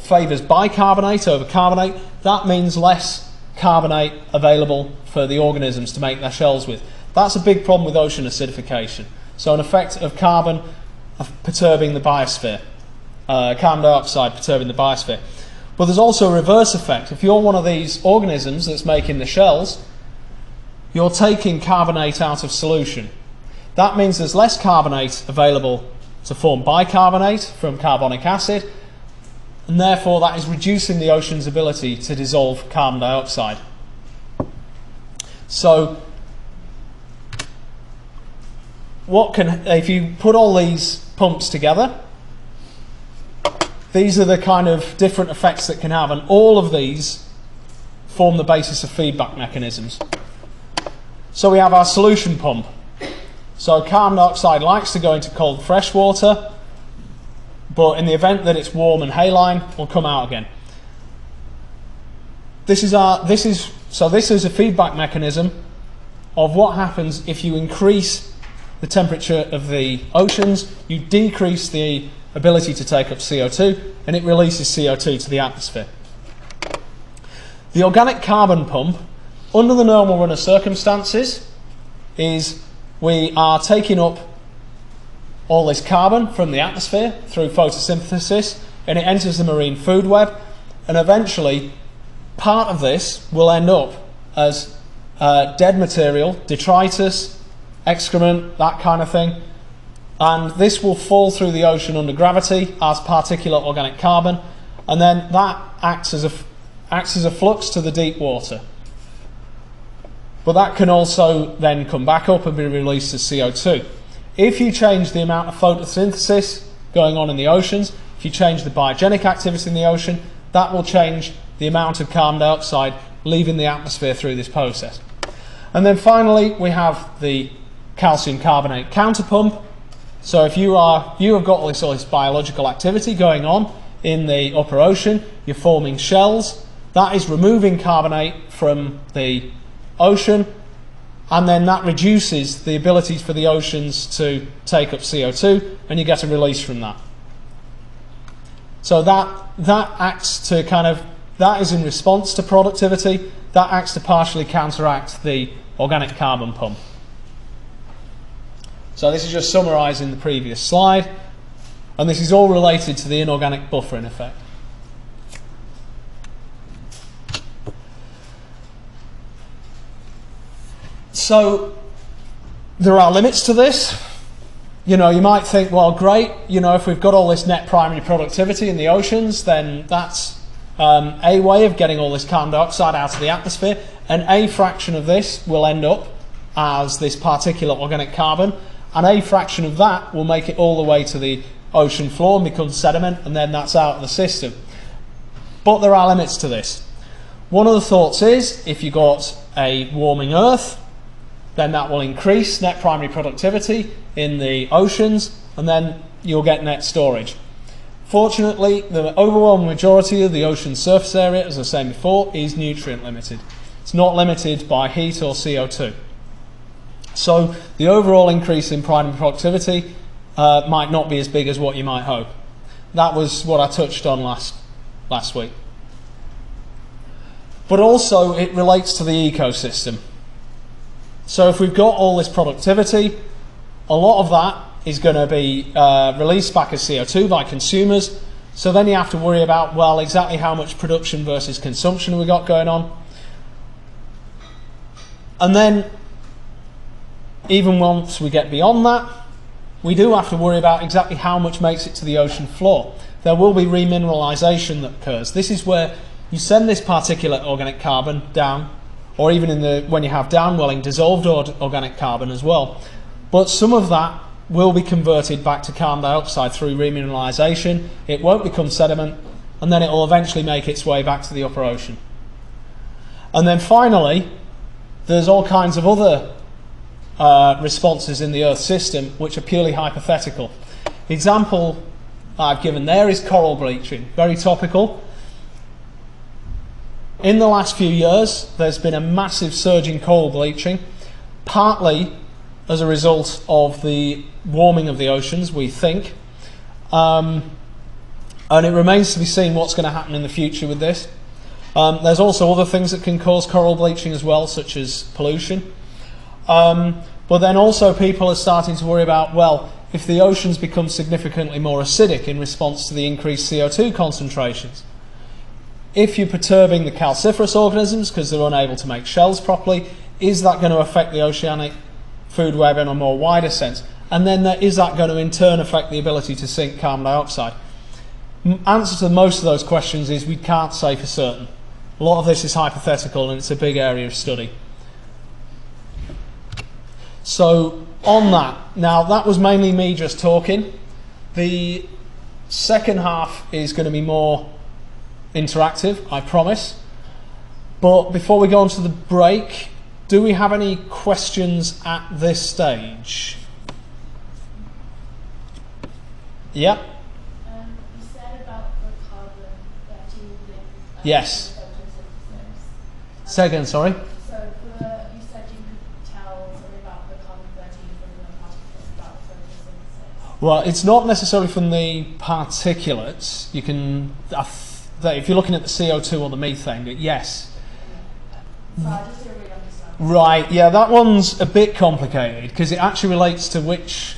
favours bicarbonate over carbonate, that means less carbonate available for the organisms to make their shells with. That's a big problem with ocean acidification. So an effect of carbon perturbing the biosphere, carbon dioxide perturbing the biosphere. But there's also a reverse effect. If you're one of these organisms that's making the shells, you're taking carbonate out of solution. That means there's less carbonate available to form bicarbonate from carbonic acid, and therefore that is reducing the ocean's ability to dissolve carbon dioxide. So if you put all these pumps together, these are the kind of different effects that can have, and all of these form the basis of feedback mechanisms. So we have our solution pump. So carbon dioxide likes to go into cold fresh water, but in the event that it's warm and haline, will come out again. This is a feedback mechanism of what happens if you increase the temperature of the oceans, you decrease the ability to take up CO2, and it releases CO2 to the atmosphere. The organic carbon pump, under the normal run of circumstances, is we are taking up all this carbon from the atmosphere through photosynthesis, and it enters the marine food web, and eventually part of this will end up as dead material, detritus, excrement, that kind of thing, and this will fall through the ocean under gravity as particulate organic carbon, and then that acts as a flux to the deep water. But that can also then come back up and be released as CO2. If you change the amount of photosynthesis going on in the oceans, if you change the biogenic activity in the ocean, that will change the amount of carbon dioxide leaving the atmosphere through this process. And then finally, we have the calcium carbonate counterpump. So if you have got all this biological activity going on in the upper ocean, you're forming shells. That is removing carbonate from the ocean and then that reduces the ability for the oceans to take up CO2, and you get a release from that. So that acts to that is in response to productivity. That acts to partially counteract the organic carbon pump. So this is just summarising the previous slide, and this is all related to the inorganic buffering effect. So there are limits to this. You might think, well, great, if we've got all this net primary productivity in the oceans, then that's a way of getting all this carbon dioxide out of the atmosphere, and a fraction of this will end up as this particulate organic carbon, and a fraction of that will make it all the way to the ocean floor and become sediment, and then that's out of the system. But there are limits to this. One of the thoughts is, if you've got a warming Earth, then that will increase net primary productivity in the oceans, and then you'll get net storage. Fortunately, the overwhelming majority of the ocean surface area, as I was saying before, is nutrient limited. It's not limited by heat or CO2. So the overall increase in primary productivity might not be as big as what you might hope. That was what I touched on last week. But also it relates to the ecosystem. So if we've got all this productivity, a lot of that is going to be released back as CO2 by consumers. So then you have to worry about, well, exactly how much production versus consumption we got going on. And then, even once we get beyond that, we do have to worry about exactly how much makes it to the ocean floor. There will be remineralization that occurs. This is where you send this particulate organic carbon down, or even when you have downwelling, dissolved organic carbon as well. But some of that will be converted back to carbon dioxide through remineralization. It won't become sediment, and then it will eventually make its way back to the upper ocean. And then finally, there's all kinds of other responses in the Earth system which are purely hypothetical. The example I've given there is coral bleaching, very topical. In the last few years, there's been a massive surge in coral bleaching, partly as a result of the warming of the oceans, we think. And it remains to be seen what's going to happen in the future with this. There's also other things that can cause coral bleaching as well, such as pollution. But then also people are starting to worry about, well, if the oceans become significantly more acidic in response to the increased CO2 concentrations, if you're perturbing the calciferous organisms because they're unable to make shells properly, is that going to affect the oceanic food web in a more wider sense? And then is that going to in turn affect the ability to sink carbon dioxide? Answer to most of those questions is we can't say for certain. A lot of this is hypothetical and it's a big area of study. So on that, now that was mainly me just talking. The second half is going to be more interactive, I promise. But before we go on to the break, do we have any questions at this stage? Yep. You said about the carbon-13 link. Yes. Photosynthesis. Say again, sorry. So you said you could tell something about the carbon-13 from the particles about photosynthesis. Well, it's not necessarily from the particulates. You can, if you're looking at the CO2 or the methane, yes. So I just didn't really understand. Right, yeah, that one's a bit complicated because it actually relates to which.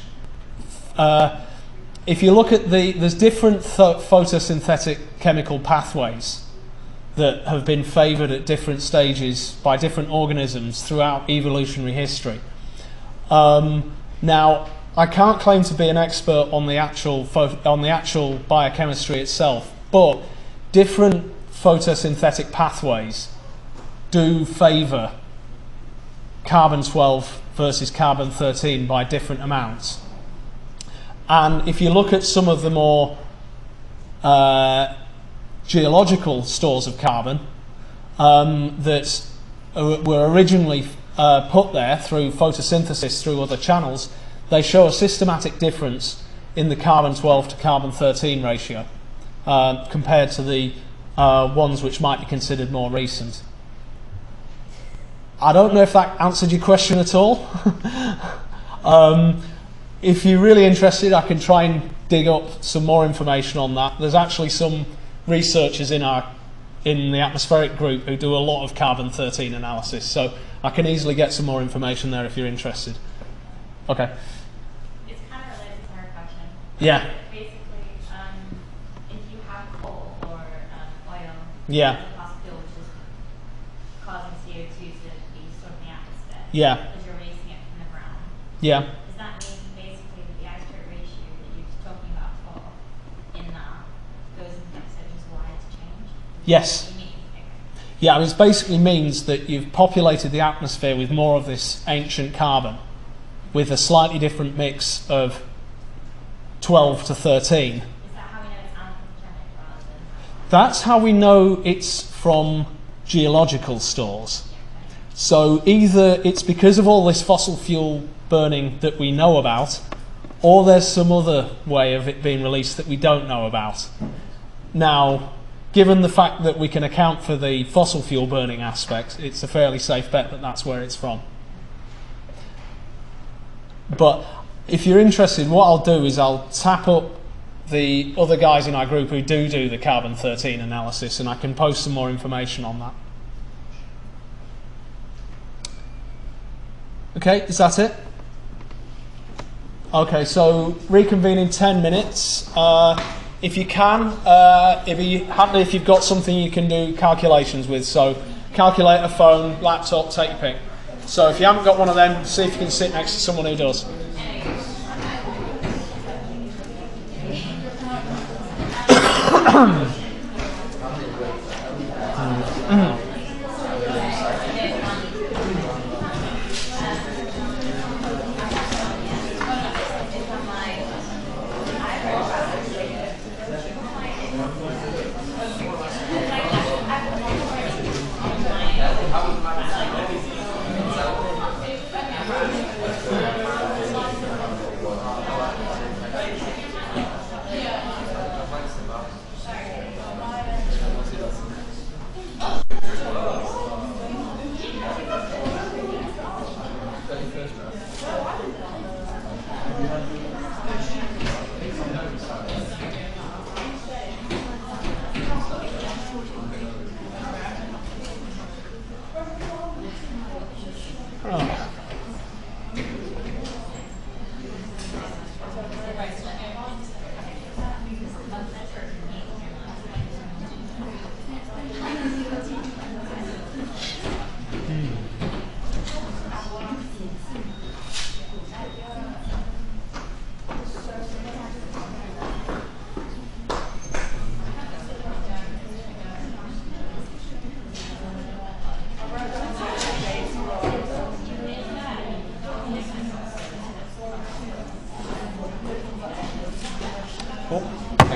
If you look at there's different photosynthetic chemical pathways that have been favoured at different stages by different organisms throughout evolutionary history. Now, I can't claim to be an expert on the actual biochemistry itself, but different photosynthetic pathways do favour carbon-12 versus carbon-13 by different amounts. And if you look at some of the more geological stores of carbon that were originally put there through photosynthesis through other channels, they show a systematic difference in the carbon-12 to carbon-13 ratio compared to the ones which might be considered more recent. I don't know if that answered your question at all. If you're really interested, I can try and dig up some more information on that. There's actually some researchers in the atmospheric group who do a lot of carbon-13 analysis, so I can easily get some more information there if you're interested. Okay. It's kind of related to our question. Yeah. Basically, if you have coal or oil Yeah. as a fossil fuel, which is causing CO2 to be stored in the atmosphere, Yeah. because you're releasing it from the ground, Yeah. does that mean basically that the isotope ratio that you're talking about for in that goes into the episode, which is why it's changed? Yes. You mean? Okay. Yeah, I mean, it basically means that you've populated the atmosphere with more of this ancient carbon with a slightly different mix of 12 to 13. Is that how we know it's anthropogenic rather than? That's how we know it's from geological stores. So either it's because of all this fossil fuel burning that we know about, or there's some other way of it being released that we don't know about. Now, given the fact that we can account for the fossil fuel burning aspect, it's a fairly safe bet that that's where it's from. But if you're interested, what I'll do is I'll tap up the other guys in our group who do the carbon-13 analysis, and I can post some more information on that. Okay, is that it? Okay, so reconvene in 10 minutes. If you can, it'd be handy if you've got something you can do calculations with. So calculator, phone, laptop, take your pick. So if you haven't got one of them, see if you can sit next to someone who does.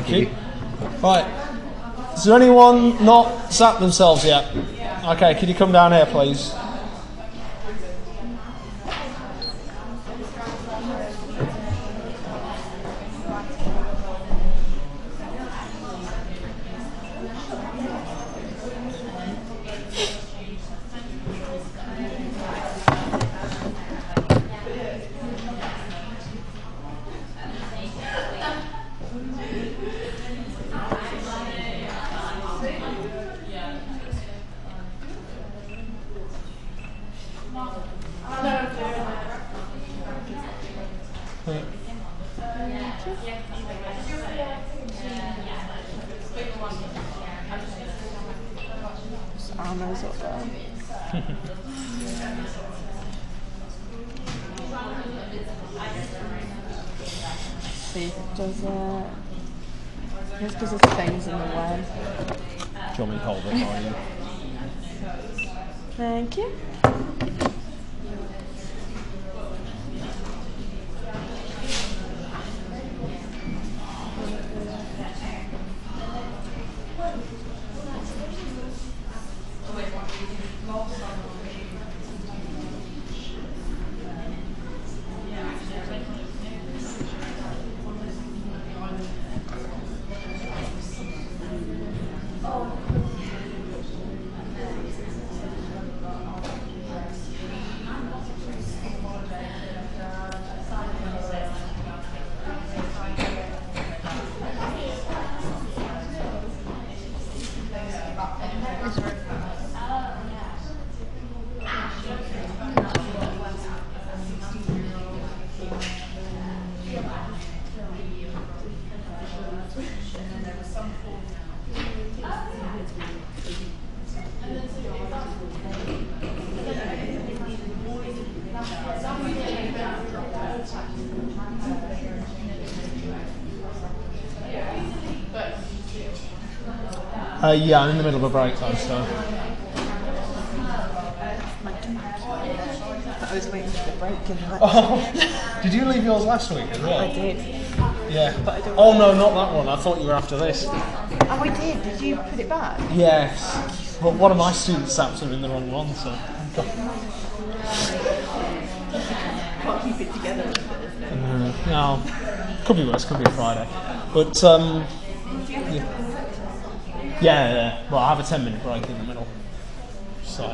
Thank you. Right. Is there anyone not sat themselves yet? Okay, can you come down here, please? Armour's up there. See if it does it. It's because there's things in the way. Do you want me to hold it for you? Thank you. Yeah, I'm in the middle of a break though, so. I was waiting for the break and like. Oh, did you leave yours last week as well? I did. Yeah. But I don't Oh no, not that one. I thought you were after this. Oh, I did. Did you put it back? Yes. But one of my students' apps are in the wrong one, so. Can't keep it together. No. Could be worse, could be a Friday. But, yeah. Well, I have a 10-minute break in the middle. So.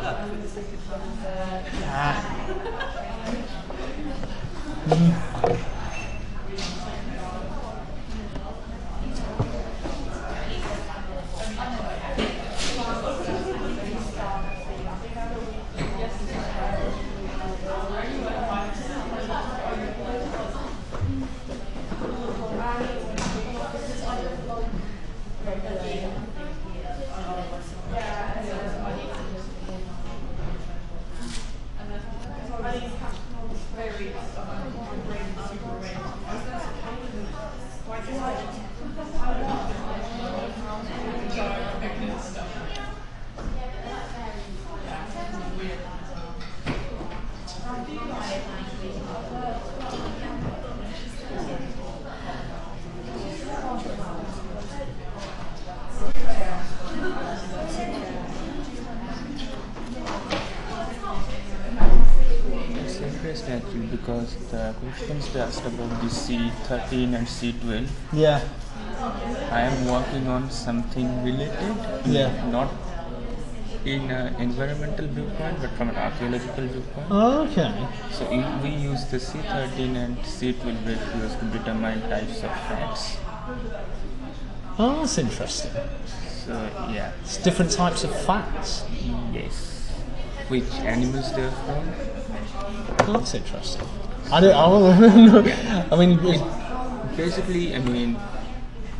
It's interesting actually because the questions they asked about the C13 and C12, Yeah. I am working on something related, Yeah. not in an environmental viewpoint but from an archaeological viewpoint. Okay. So we use the C13 and C12 ratios to determine types of fats. Oh, that's interesting. So yeah, It's different types of fats. yes. Which animals they are from? Oh, that's interesting. I don't. I mean, Basically, I mean,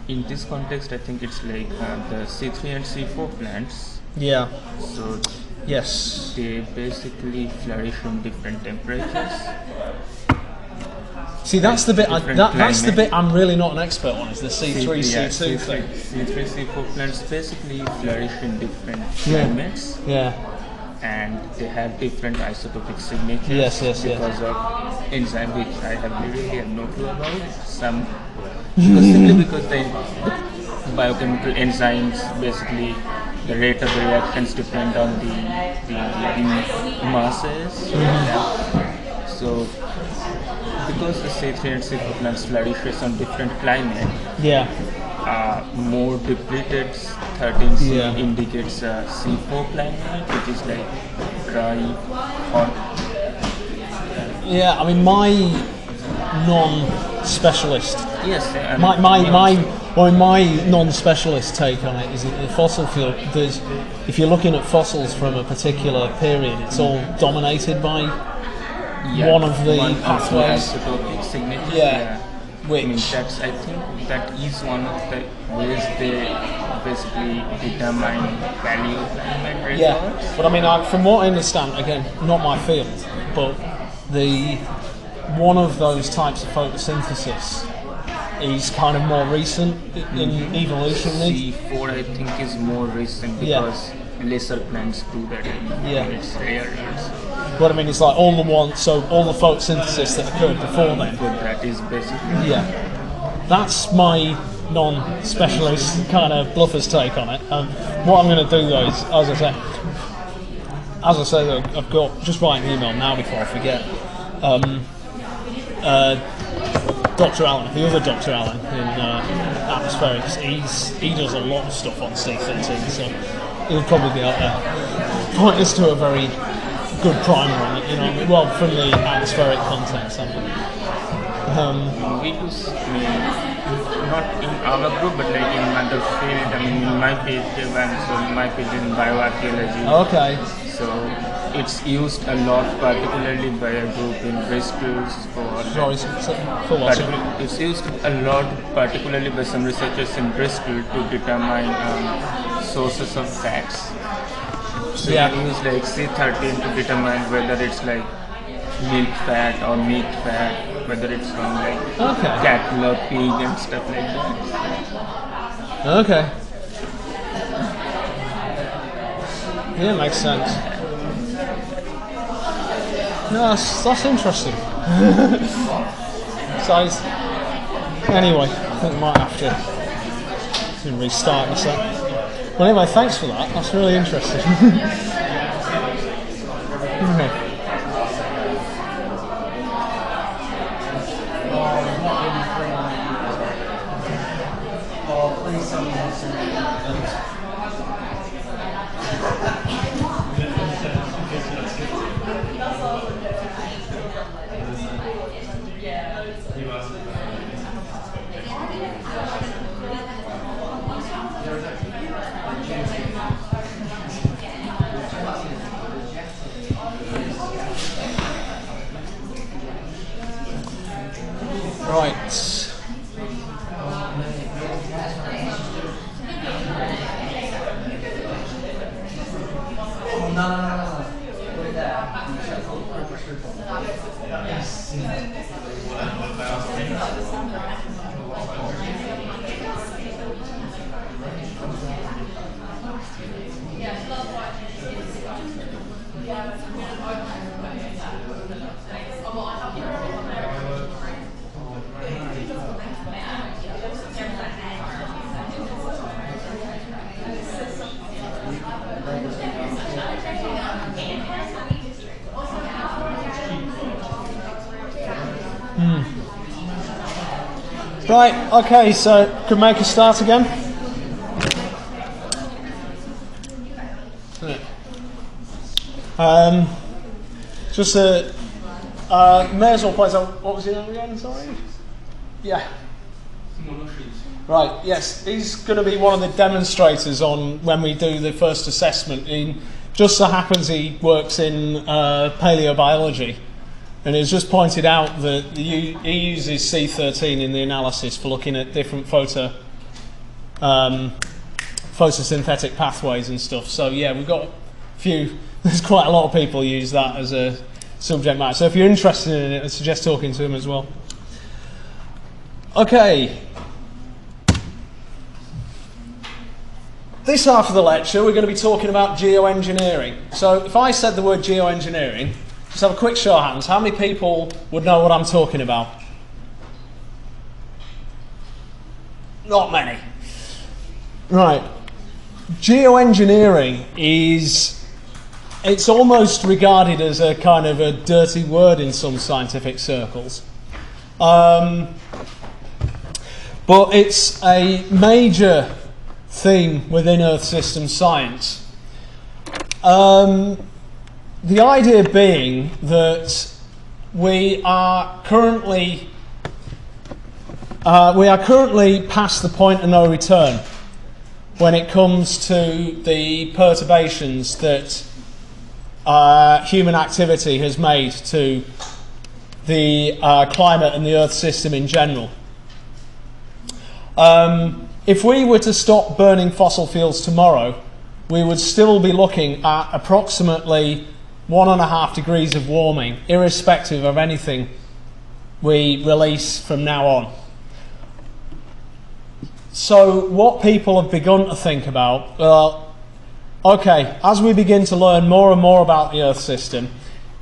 in this context, I think it's like the C3 and C4 plants. yeah. So Yes. they basically flourish in different temperatures. See, that's the bit. Different That's the climate. bit I'm really not an expert on. Is the C3, Yeah, C2 thing. C3, C4 plants basically flourish in different Yeah. climates, Yeah. and they have different isotopic signatures. Yes. Because of enzyme which I really have no clue about. Some simply because the biochemical enzymes basically the rate of the reactions depend on the masses. Yeah. So because the C3 and C4 plants flourishes on different climate, Yeah. more depleted 13C Yeah. indicates a C4 climate, which is like dry, hot. Yeah. I mean, my non-specialist. Yes, and My non-specialist take on it is that the fossil fuel. If you're looking at fossils from a particular period, it's all dominated by one of the pathways. isotopic signatures. Yeah. I mean, Which I think that is one of the ways they basically determine paleoclimate records. yeah, but I mean, from what I understand, again, not my field, but the one of those types of photosynthesis is kind of more recent in evolutionary. C4 I think is more recent Yeah. because lesser plants do that. Yeah. It's rarer. But I mean, it's like all the photosynthesis that occurred before then. So that is basically Yeah, that's my non-specialist kind of bluffer's take on it. What I'm going to do though is, as I say, I've got just writing an email now before I forget. Dr. Allen, the other Dr. Allen in atmospherics, he does a lot of stuff on C13, so he'll probably be able to point us to a very good primer on it. You know, well, from the atmospheric context. I mean. we do, I mean, not in our group, but like in other field. I mean, in my PhD, my PhD in bioarchaeology. Okay. So it's used a lot, particularly by a group in Bristol for. Sorry, for what? It's used a lot, particularly by some researchers in Bristol, to determine sources of fats. So Yeah. you use like C13 to determine whether it's like milk fat or meat fat, whether it's from like Okay. cattle or pig and stuff like that. Okay. Yeah, makes sense. No, that's interesting. So, anyway, I think we might have to restart this up. Well, anyway, thanks for that. That's really interesting. Okay. Right. Right, okay, so could make a start again. Just may as well point out, what was your name again, sorry? Yeah. Right, yes, he's going to be one of the demonstrators on when we do the first assessment. He just so happens he works in paleobiology. And it's just pointed out that he uses C13 in the analysis for looking at different photosynthetic pathways and stuff. So yeah, we've got a few, there's quite a lot of people use that as a subject matter. So if you're interested in it, I suggest talking to him as well. Okay. This half of the lecture, we're going to be talking about geoengineering. So if I said the word geoengineering, just have a quick show of hands. How many people would know what I'm talking about? Not many. Right. Geoengineering it's almost regarded as a kind of a dirty word in some scientific circles. But it's a major theme within Earth system science. The idea being that we are currently past the point of no return when it comes to the perturbations that human activity has made to the climate and the Earth system in general. If we were to stop burning fossil fuels tomorrow, we would still be looking at approximately 1.5 degrees of warming, irrespective of anything we release from now on. So what people have begun to think about, well, okay, as we begin to learn more and more about the Earth system,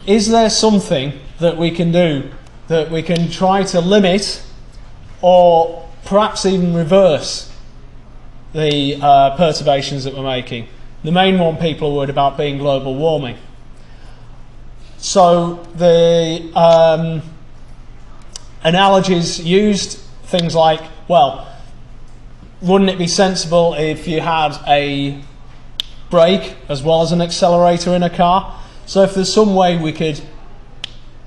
is there something that we can do that we can try to limit or perhaps even reverse the perturbations that we're making? The main one people are worried about being global warming. So the analogies used, things like, well, wouldn't it be sensible if you had a brake as well as an accelerator in a car? So if there's some way we could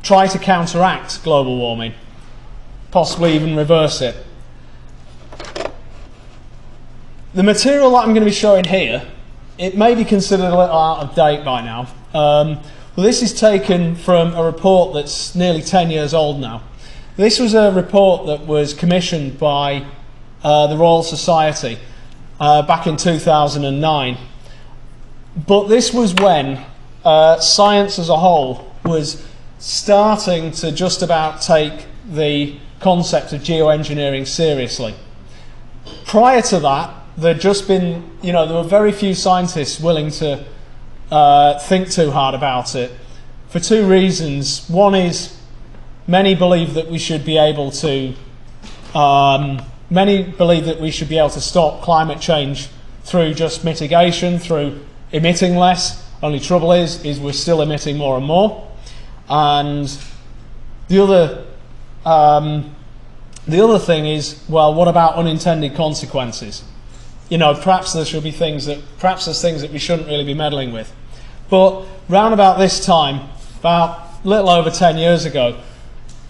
try to counteract global warming, possibly even reverse it. The material that I'm going to be showing here, it may be considered a little out of date by now. Well, this is taken from a report that's nearly 10 years old now. This was a report that was commissioned by the Royal Society back in 2009. But this was when science as a whole was starting to just about take the concept of geoengineering seriously. Prior to that, there'd just been, there were very few scientists willing to think too hard about it for two reasons. One is many believe that we should be able to stop climate change through just mitigation, through emitting less. Only trouble is we're still emitting more and more. And the other thing is, well, what about unintended consequences? You know, perhaps there's things that we shouldn't really be meddling with. But round about this time, about a little over 10 years ago,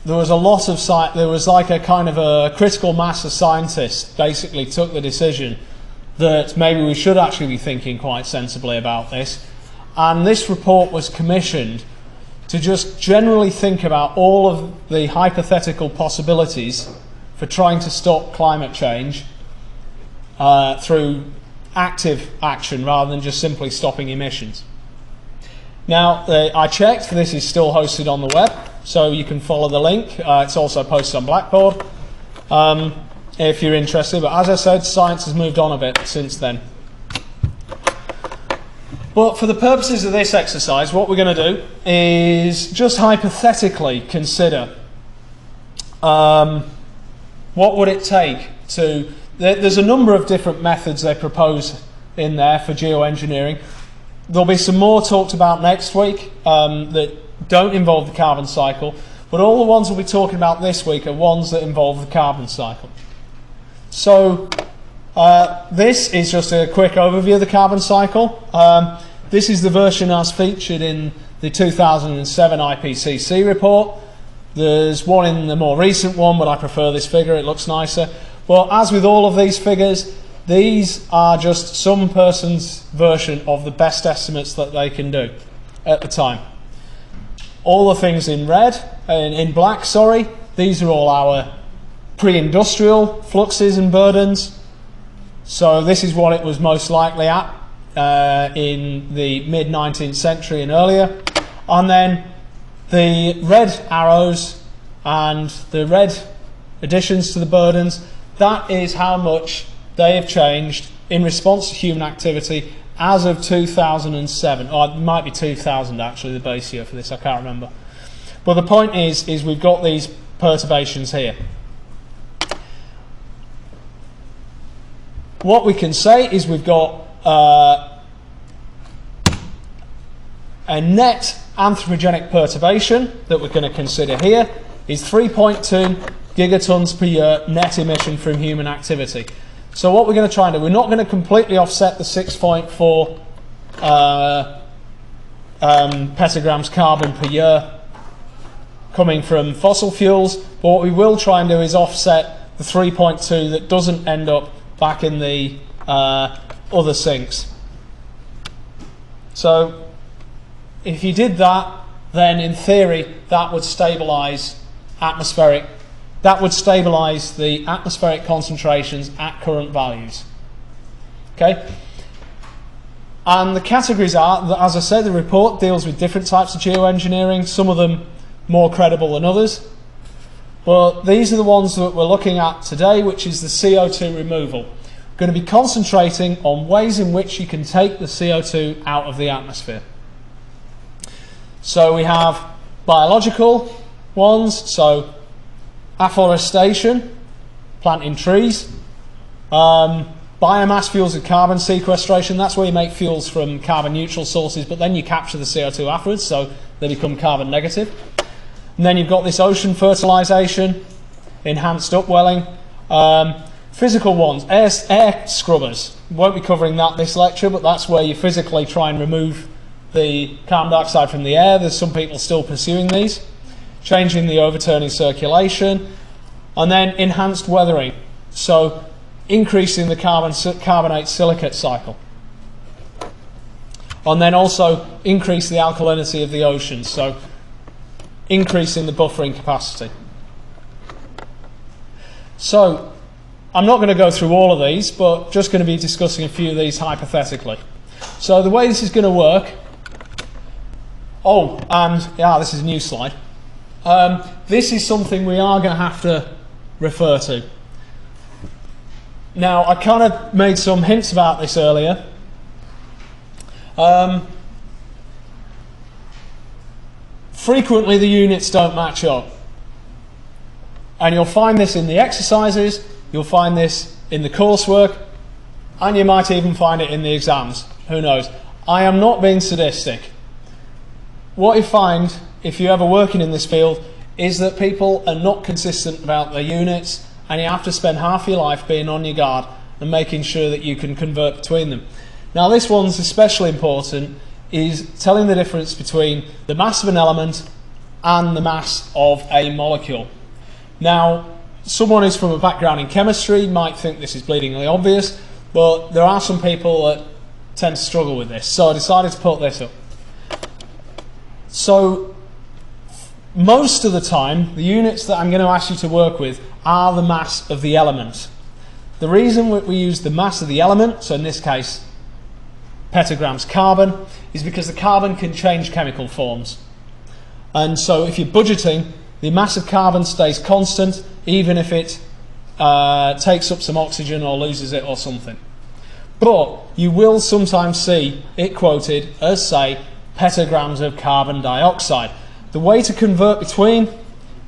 there was like a kind of a critical mass of scientists basically took the decision that maybe we should actually be thinking quite sensibly about this. And this report was commissioned to just generally think about all of the hypothetical possibilities for trying to stop climate change through active action rather than just simply stopping emissions. Now, I checked, this is still hosted on the web, so you can follow the link. It's also posted on Blackboard if you're interested. But as I said, science has moved on a bit since then. But for the purposes of this exercise, what we're going to do is just hypothetically consider what would it take to... There's a number of different methods they propose in there for geoengineering. There'll be some more talked about next week that don't involve the carbon cycle, but all the ones we'll be talking about this week are ones that involve the carbon cycle. So this is just a quick overview of the carbon cycle. This is the version as featured in the 2007 IPCC report. There's one in the more recent one, but I prefer this figure, it looks nicer. Well, as with all of these figures, these are just some person's version of the best estimates that they can do at the time. All the things in red, in black, sorry, these are all our pre-industrial fluxes and burdens. So this is what it was most likely at in the mid-19th century and earlier. And then the red arrows and the red additions to the burdens, that is how much they have changed in response to human activity as of 2007. Or it might be 2000 actually, the base year for this, I can't remember. But the point is we've got these perturbations here. What we can say is we've got a net anthropogenic perturbation that we're going to consider here is 3.2 gigatons per year net emission from human activity. So what we're going to try and do, we're not going to completely offset the 6.4 petagrams carbon per year coming from fossil fuels, but what we will try and do is offset the 3.2 that doesn't end up back in the other sinks. So if you did that, then in theory that would stabilize the atmospheric concentrations at current values. Okay? And the categories are, as I said, the report deals with different types of geoengineering, some of them more credible than others. But these are the ones that we're looking at today, which is the CO2 removal. We're going to be concentrating on ways in which you can take the CO2 out of the atmosphere. So we have biological ones, so afforestation, planting trees, biomass fuels and carbon sequestration, that's where you make fuels from carbon neutral sources, but then you capture the CO2 afterwards, so they become carbon negative. And then you've got this ocean fertilisation, enhanced upwelling, physical ones, air scrubbers. Won't be covering that this lecture, but that's where you physically try and remove the carbon dioxide from the air. There's some people still pursuing these. Changing the overturning circulation, and then enhanced weathering, so increasing the carbonate silicate cycle, and then also increase the alkalinity of the oceans, so increasing the buffering capacity. So I'm not going to go through all of these, but just going to be discussing a few of these hypothetically. So the way this is going to work, oh, and yeah, this is a new slide. This is something we are going to have to refer to. Now, I kind of made some hints about this earlier. frequently the units don't match up. And you'll find this in the exercises, you'll find this in the coursework, and you might even find it in the exams. Who knows? I am not being sadistic. What you find, if you're ever working in this field, is that people are not consistent about their units, and you have to spend half your life being on your guard and making sure that you can convert between them. Now this one's especially important, is telling the difference between the mass of an element and the mass of a molecule. Now, someone who's from a background in chemistry might think this is bleedingly obvious, but there are some people that tend to struggle with this, so I decided to put this up. So, most of the time, the units that I'm going to ask you to work with are the mass of the element. The reason we use the mass of the element, so in this case, petagrams carbon, is because the carbon can change chemical forms. And so if you're budgeting, the mass of carbon stays constant, even if it takes up some oxygen or loses it or something. But you will sometimes see it quoted as, say, petagrams of carbon dioxide. The way to convert between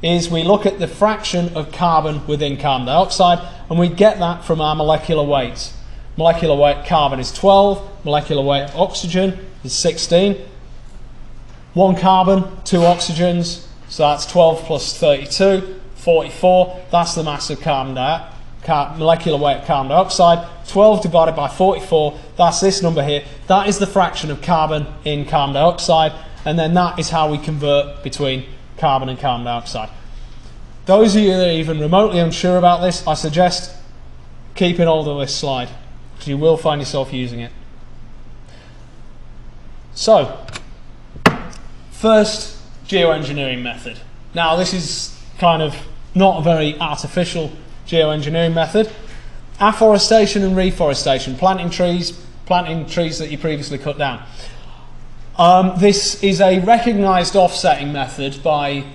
is we look at the fraction of carbon within carbon dioxide, and we get that from our molecular weights. Molecular weight carbon is 12, molecular weight oxygen is 16. 1 carbon, 2 oxygens, so that's 12 plus 32, 44. That's the mass of molecular weight of carbon dioxide. 12 divided by 44, that's this number here. That is the fraction of carbon in carbon dioxide, and then that is how we convert between carbon and carbon dioxide. Those of you that are even remotely unsure about this, I suggest keeping hold of this slide, because you will find yourself using it. So, first geoengineering method. Now this is kind of not a very artificial geoengineering method. Afforestation and reforestation, planting trees that you previously cut down. This is a recognised offsetting method by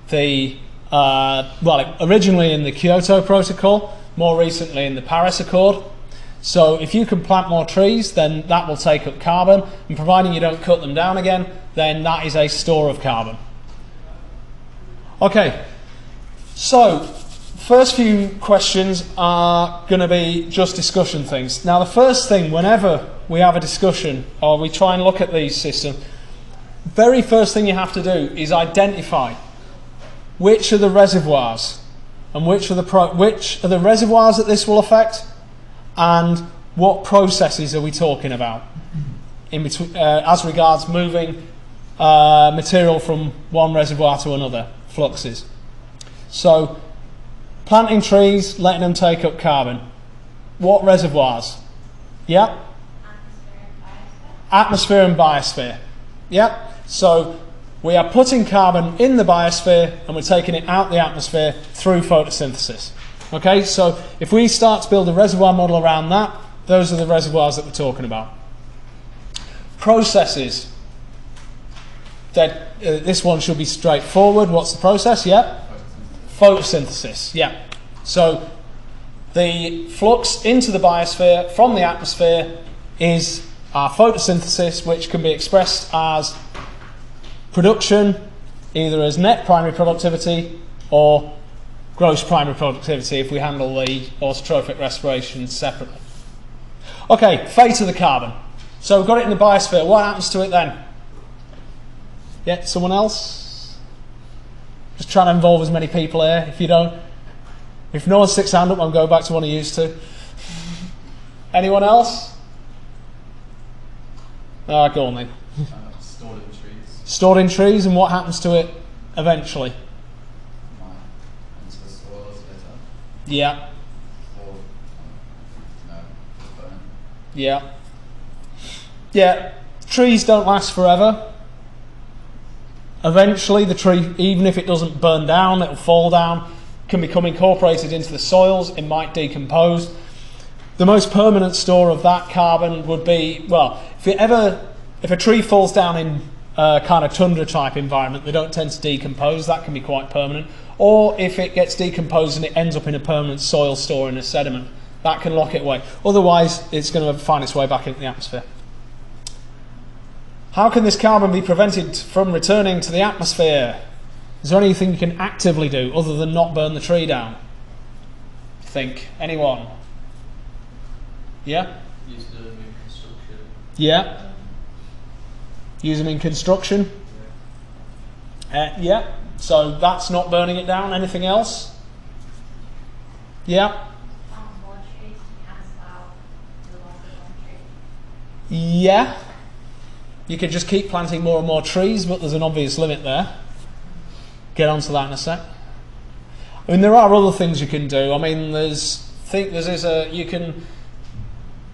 the, originally in the Kyoto Protocol, more recently in the Paris Accord. So if you can plant more trees, then that will take up carbon, and providing you don't cut them down again, then that is a store of carbon. Okay, so first few questions are going to be just discussion things. Now the first thing, whenever we have a discussion or we try and look at these systems, very first thing you have to do is identify which are the reservoirs and which are the reservoirs that this will affect, and what processes are we talking about in between, as regards moving material from one reservoir to another, fluxes. So planting trees, letting them take up carbon. What reservoirs? Yep. Atmosphere and biosphere. Yep. So we are putting carbon in the biosphere and we're taking it out the atmosphere through photosynthesis. Okay, so if we start to build a reservoir model around that, those are the reservoirs that we're talking about. Processes. This one should be straightforward. What's the process? Yeah? Photosynthesis. Yeah. So the flux into the biosphere from the atmosphere is our photosynthesis, which can be expressed as production, either as net primary productivity or gross primary productivity if we handle the autotrophic respiration separately. Okay, fate of the carbon. So we've got it in the biosphere. What happens to it then? Yeah, someone else? Just trying to involve as many people here. If no one sticks hand up, I'll go back to one I used to. Anyone else? Go on then. Stored in trees. Stored in trees, and what happens to it eventually? Into the soil as litter. Yeah. Or, burn. Yeah. Yeah. Trees don't last forever. Eventually the tree, even if it doesn't burn down, it'll fall down, can become incorporated into the soils, it might decompose. The most permanent store of that carbon would be, well, if a tree falls down in a kind of tundra type environment, they don't tend to decompose, that can be quite permanent. Or if it gets decomposed and it ends up in a permanent soil store in a sediment, that can lock it away. Otherwise, it's going to find its way back into the atmosphere. How can this carbon be prevented from returning to the atmosphere? Is there anything you can actively do other than not burn the tree down? Think. Anyone? Yeah? Use them in construction. Yeah. Use them in construction? Yeah. So that's not burning it down. Anything else? Yeah. More trees to cancel out the loss of one tree. Yeah. You could just keep planting more and more trees, but there's an obvious limit there. Get onto that in a sec. I mean, there are other things you can do. I mean,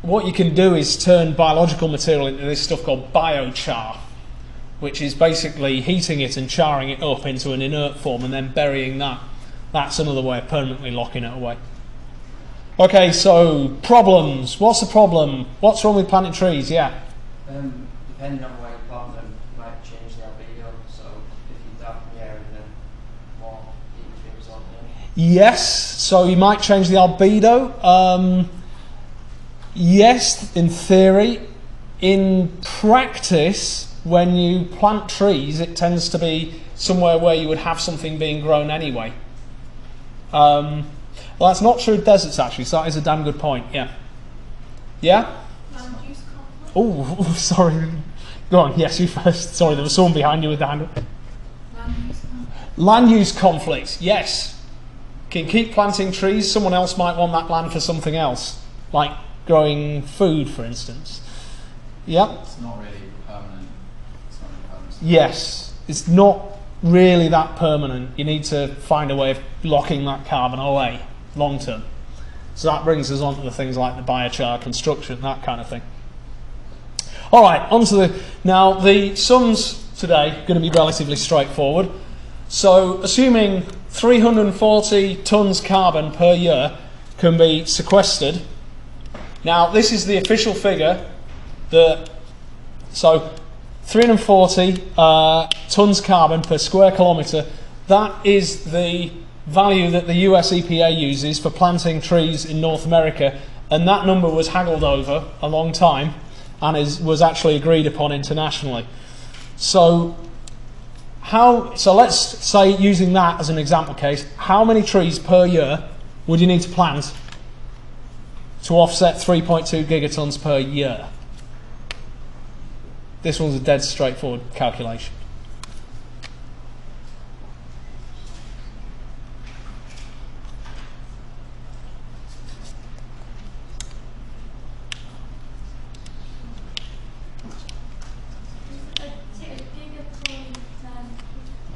what you can do is turn biological material into this stuff called biochar, which is basically heating it and charring it up into an inert form and then burying that. That's another way of permanently locking it away. Okay, so problems. What's the problem? What's wrong with planting trees? Yeah. Depending on where you plant them, you might change the albedo. So if you darken the area, then more heat comes on there. Yes, so you might change the albedo. Yes, in theory. In practice, when you plant trees, it tends to be somewhere where you would have something being grown anyway. Well, that's not true of deserts, actually, so that is a damn good point, yeah. Yeah? Land use conflict. Oh, sorry. Go on, yes, you first. Sorry, there was someone behind you with the hand up. Land use conflict. Land use conflicts, yes. Can keep planting trees, someone else might want that land for something else, like growing food, for instance. Yep. It's not really permanent. It's not really permanent. Yes, it's not really that permanent. You need to find a way of locking that carbon away long term. So that brings us on to the things like the biochar construction, that kind of thing. All right, now the sums today are going to be relatively straightforward. So assuming 340 tonnes carbon per year can be sequestered. Now this is the official figure so 340 tonnes carbon per square kilometre. That is the value that the US EPA uses for planting trees in North America, and that number was haggled over a long time and was actually agreed upon internationally. So let's say, using that as an example case, how many trees per year would you need to plant to offset 3.2 gigatons per year? This one's a dead straightforward calculation.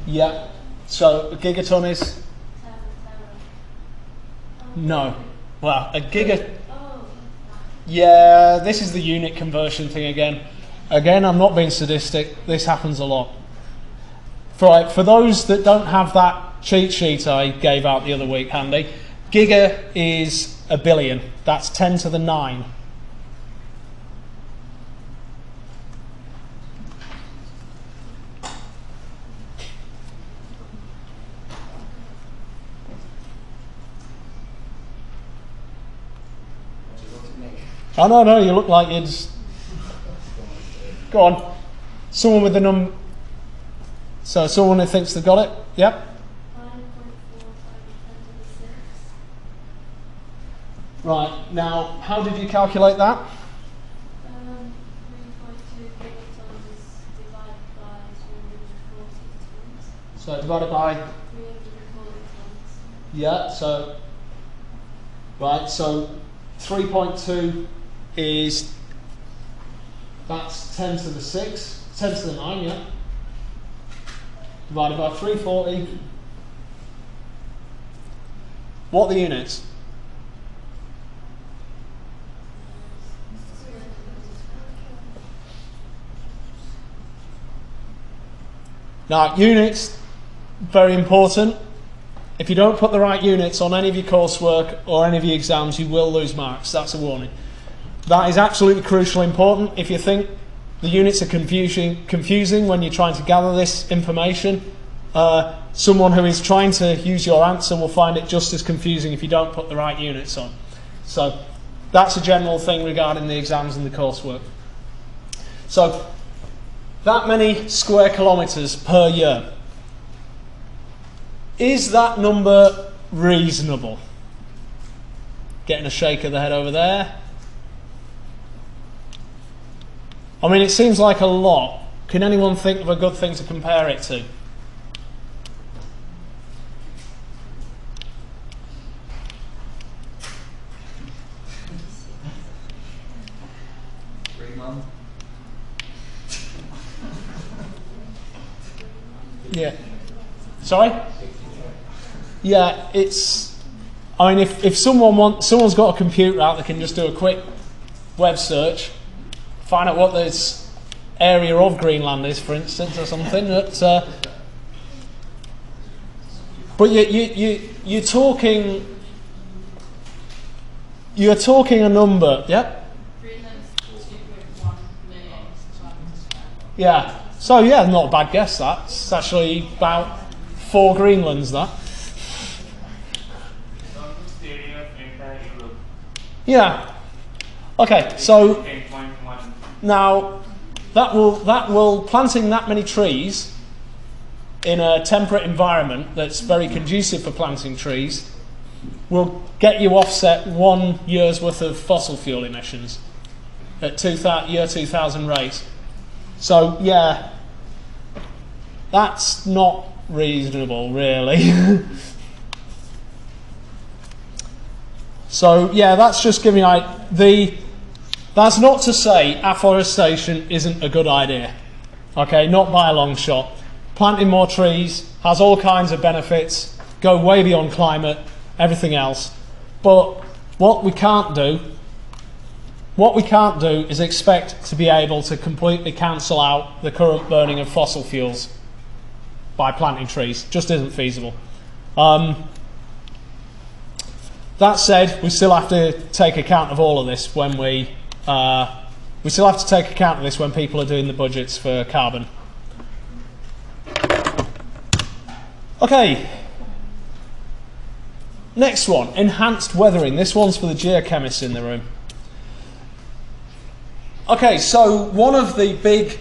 Yeah. So a gigaton is? No. Well, a giga. Yeah, this is the unit conversion thing again. Again, I'm not being sadistic. This happens a lot. For those that don't have that cheat sheet I gave out the other week handy, giga is a billion. That's 10 to the 9. Oh, no, you look like you'd... Go on. Someone with the number... So, someone who thinks they've got it? Yep. 5.45 Right, now, how did you calculate that? 3.2 gigatons divided by 340 tons. So, divided by... 340 tons. Yeah, so... Right, so 3.2 is... That's 10 to the 6, 10 to the 9, yeah. Divided by 340. What are the units? Now, units, very important. If you don't put the right units on any of your coursework or any of your exams, you will lose marks. That's a warning. That is absolutely crucially important. If you think the units are confusing when you're trying to gather this information, someone who is trying to use your answer will find it just as confusing if you don't put the right units on. So that's a general thing regarding the exams and the coursework. So that many square kilometres per year. Is that number reasonable? Getting a shake of the head over there. I mean, it seems like a lot. Can anyone think of a good thing to compare it to? Greenland. Yeah. Sorry? Yeah, it's... I mean, if someone's got a computer out, they can just do a quick web search, find out what this area of Greenland is, for instance, or something. But you're talking a number. Yep. Greenland's 2.1 million kilometers. Yeah. So yeah, not a bad guess. That's actually about 4 Greenlands. That. Yeah. Okay. So now that will planting that many trees in a temperate environment that's very conducive for planting trees will get you offset 1 year's worth of fossil fuel emissions at year 2000 rate. So yeah, that's not reasonable, really. So yeah, that's just giving that's not to say afforestation isn't a good idea. Okay, not by a long shot. Planting more trees has all kinds of benefits, go way beyond climate, everything else. But what we can't do is expect to be able to completely cancel out the current burning of fossil fuels by planting trees. Just isn't feasible. That said, we still have to take account of all of this when we still have to take account of this when people are doing the budgets for carbon. Okay. Next one, enhanced weathering. This one's for the geochemists in the room. Okay, so one of the big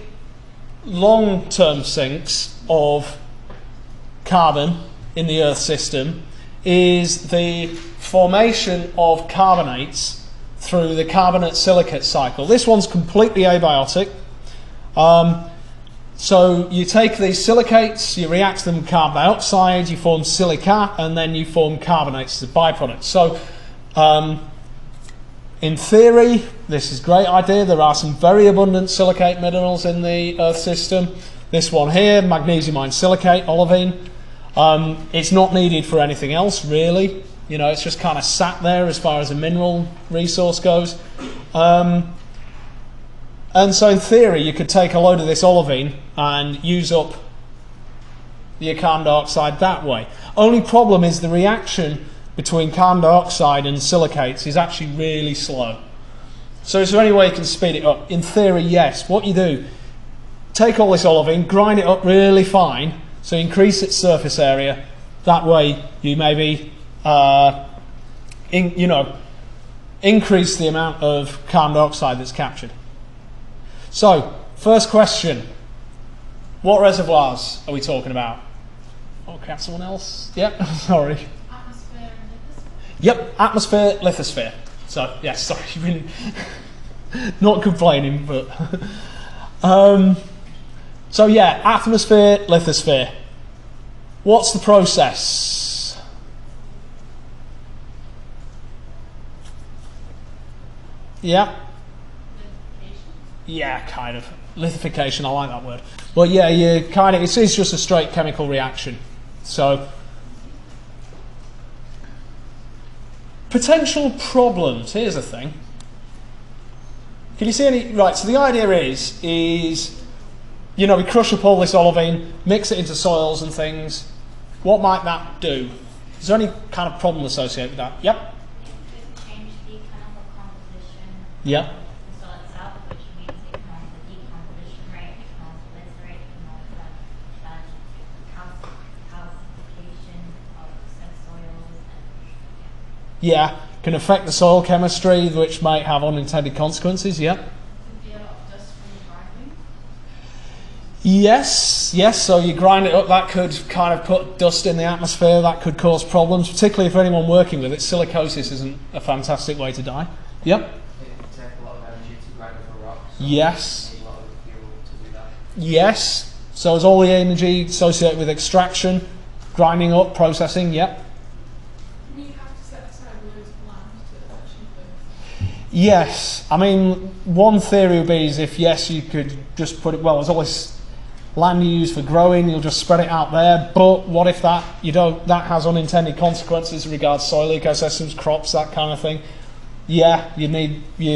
long-term sinks of carbon in the Earth system is the formation of carbonates through the carbonate silicate cycle. This one's completely abiotic. So you take these silicates, you react them with carbon dioxide, you form silica, and then you form carbonates as a byproduct. So in theory, this is a great idea. There are some very abundant silicate minerals in the Earth system. This one here, magnesium iron silicate, olivine. It's not needed for anything else, really. You know, it's just kind of sat there as far as a mineral resource goes. And so in theory, you could take a load of this olivine and use up the carbon dioxide that way. Only problem is the reaction between carbon dioxide and silicates is actually really slow. So is there any way you can speed it up? In theory, yes. What you do, take all this olivine, grind it up really fine, so increase its surface area. That way you maybe increase the amount of carbon dioxide that's captured. So, first question. What reservoirs are we talking about? Okay, someone else? Yep, sorry. Atmosphere and lithosphere. Yep, atmosphere, lithosphere. So, yes, sorry, you've been not complaining, but... so, yeah, atmosphere, lithosphere. What's the process? Yeah. Yeah, kind of. Lithification, I like that word. But yeah, it's just a straight chemical reaction. So, potential problems. Here's the thing. Can you see any? Right, so the idea is we crush up all this olivine, mix it into soils and things. What might that do? Is there any kind of problem associated with that? Yep. It could change the chemical composition Yep. of the soil itself, which means it can alter the decomposition rate, it can alter the literature rate, it can alter calcification of said soils, and Yeah, can affect the soil chemistry, which might have unintended consequences. Yep. Could be a lot of dust from driving. Yes, yes, so you grind it up, that could kind of put dust in the atmosphere, that could cause problems, particularly if anyone working with it. Silicosis isn't a fantastic way to die. Yep. It would take a lot of energy to grind up a rock. So Yes. you need a lot of fuel to do that. Yes, so is all the energy associated with extraction, grinding up, processing, yep. Do you have to set aside loads of land to achieve this? Yes, I mean, one theory would be is if yes, you could just put it, well, there's always land you use for growing, you'll just spread it out there, but what if that, that has unintended consequences in regards to soil ecosystems, crops, that kind of thing? Yeah, you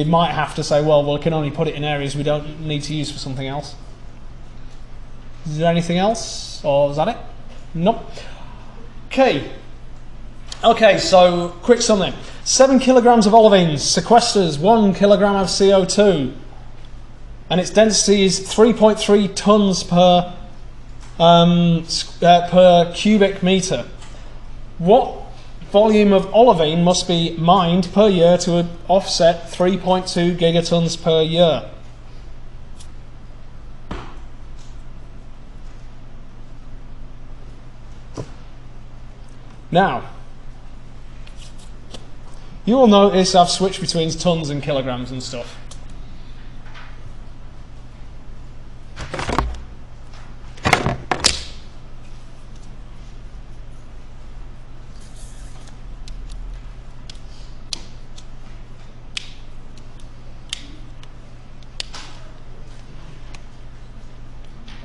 might have to say, well, we can only put it in areas we don't need to use for something else. Is there anything else, or is that it? Nope. Okay, so quick sum then. 7 kilograms of olivines sequesters 1 kilogram of CO2, and its density is 3.3 tons per cubic meter. What volume of olivine must be mined per year to offset 3.2 gigatons per year? Now, you will notice I've switched between tons and kilograms and stuff.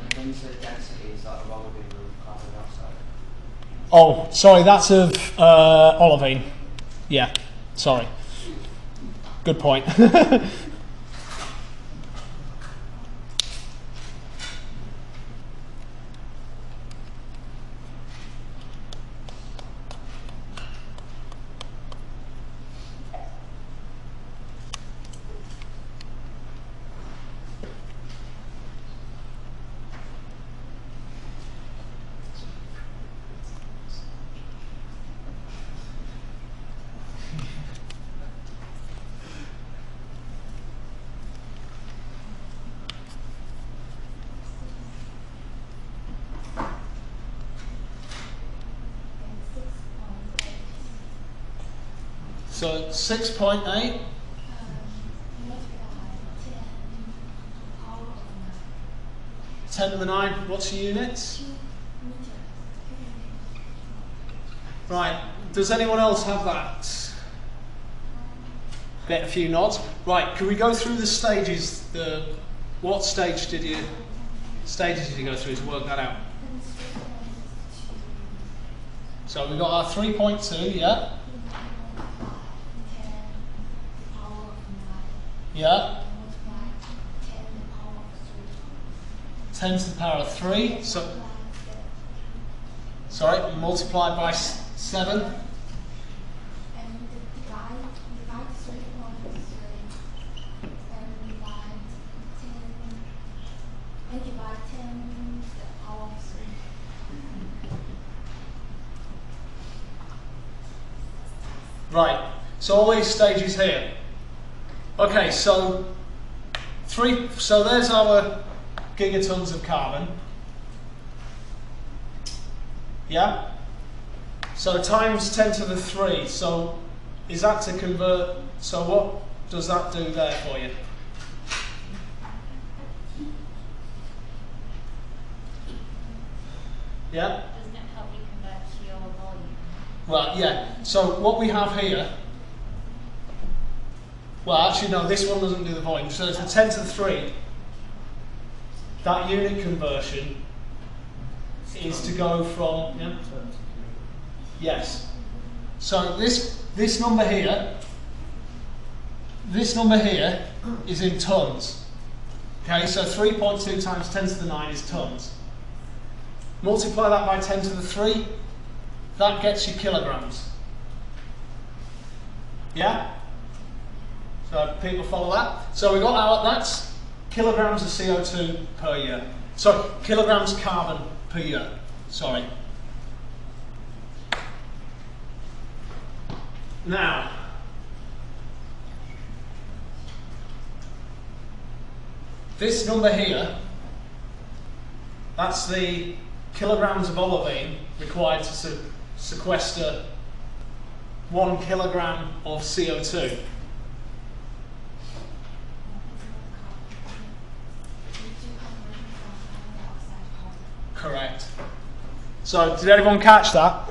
And when you say density, is that of olivine with carbon dioxide? Oh, sorry, that's of olivine. Yeah, sorry. Good point. So 6.8. 10 to the 9, what's your units? Right, does anyone else have that? Get a few nods. Right, can we go through the stages? What stages did you go through to work that out? So we've got our 3.2, yeah? Yeah? 10 to the power of 3, so, sorry, multiplied by 7. Right, so all these stages here. Okay, so there's our gigatons of carbon. Yeah? So times 10 to the 3. So is that to convert? So what does that do there for you? Yeah? Doesn't it help you convert to your volume? Well, yeah. So what we have here, well, actually, no, this one doesn't do the volume. So it's a 10 to the 3. That unit conversion is to go from, yeah? Yes. So this number here is in tons. Okay, so 3.2 times 10 to the 9 is tons. Multiply that by 10 to the 3, that gets you kilograms. Yeah? So people follow that? So we got that's kilograms of CO2 per year. Sorry, kilograms carbon per year. Sorry. Now, this number here That's the kilograms of olivine required to sequester 1 kilogram of CO2. Correct. So, did everyone catch that?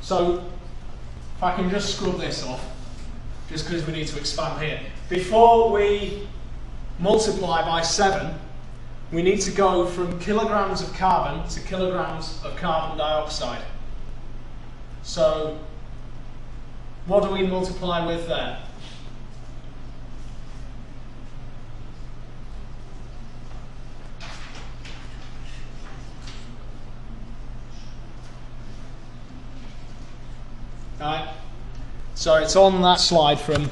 So, if I can just scrub this off, just because we need to expand here. Before we multiply by 7, we need to go from kilograms of carbon to kilograms of carbon dioxide. So, what do we multiply with there? Right. So it's on that slide from.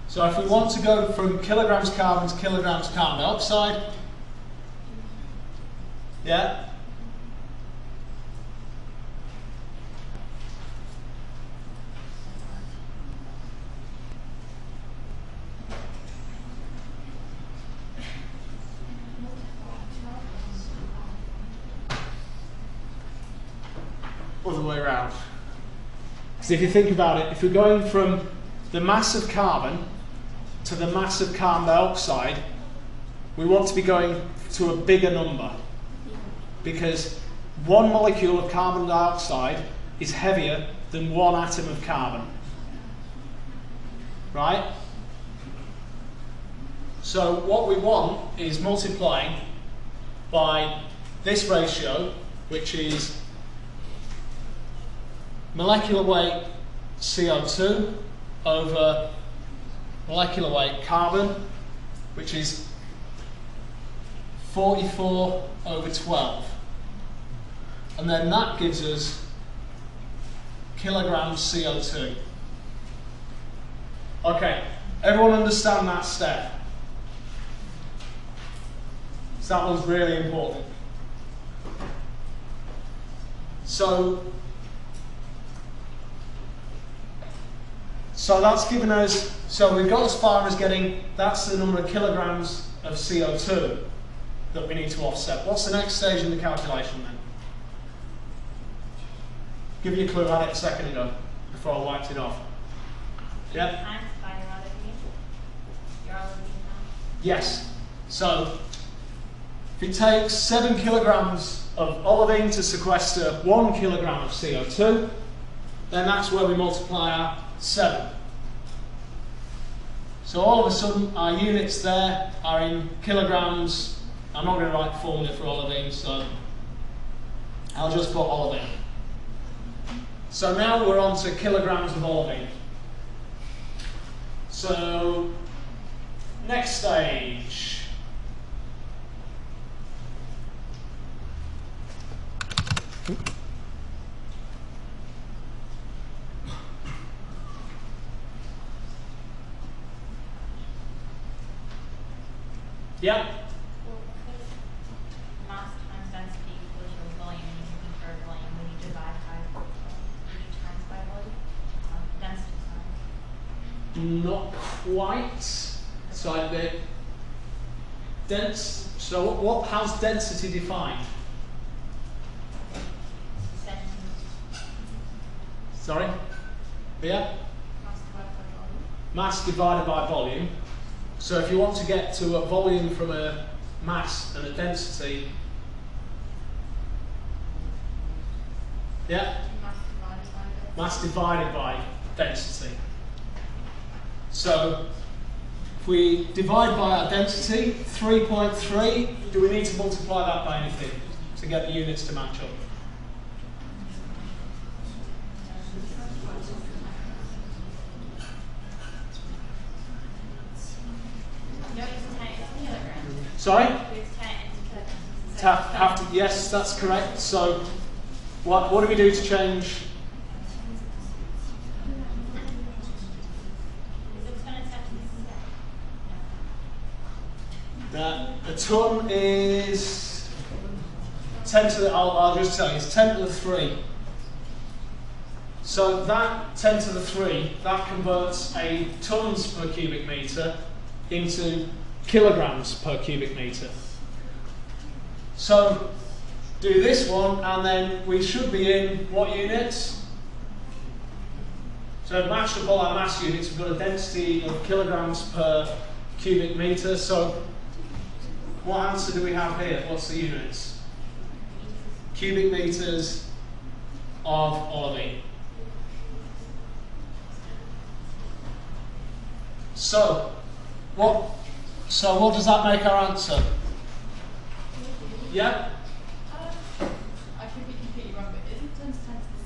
So if we want to go from kilograms carbon to kilograms carbon dioxide, yeah. Other way around. Because if you think about it, if we're going from the mass of carbon to the mass of carbon dioxide, we want to be going to a bigger number. Because 1 molecule of carbon dioxide is heavier than 1 atom of carbon. Right? So what we want is multiplying by this ratio, which is molecular weight CO2 over molecular weight carbon, which is 44 over 12. And then that gives us kilograms CO2. Okay, everyone understand that step? So that one's really important. So that's given us, so we've got as far as getting, that's the number of kilograms of CO2 that we need to offset. What's the next stage in the calculation then? Give you a clue, I had it a second ago, before I wiped it off. Yep. Times by your olivine. Your olivine now. Yes. So, if it takes 7 kilograms of olivine to sequester 1 kilogram of CO2, then that's where we multiply our 7. So all of a sudden, our units there are in kilograms. I'm not going to write the formula for olivine, so I'll just put olivine. So now we're on to kilograms of olivine. So, next stage. Yeah. Mass times density equals your volume, and you can convert volume when you divide by times by volume. Density, sorry. Not quite. So a bit dense. So how's density defined? Centimeters. Sorry? Yeah? Mass divided by volume. Mass divided by volume. So if you want to get to a volume from a mass and a density, yeah? Mass divided by density. So if we divide by our density, 3.3, do we need to multiply that by anything to get the units to match up? No, it's 10 kilograms. Sorry? It's 10 kilograms. Have to, yes, that's correct. So what do we do to change? Is it 10 centimeters? A ton is 10 to the, I'll just tell you, it's 10 to the 3. So that 10 to the 3, that converts a tons per cubic metre into kilograms per cubic metre. So do this one, and then we should be in what units? So I've matched up all our mass units. We've got a density of kilograms per cubic metre. So what answer do we have here? What's the units? Cubic metres of olivine. So what does that make our answer? Yeah? I could be completely wrong, but isn't times 10 to the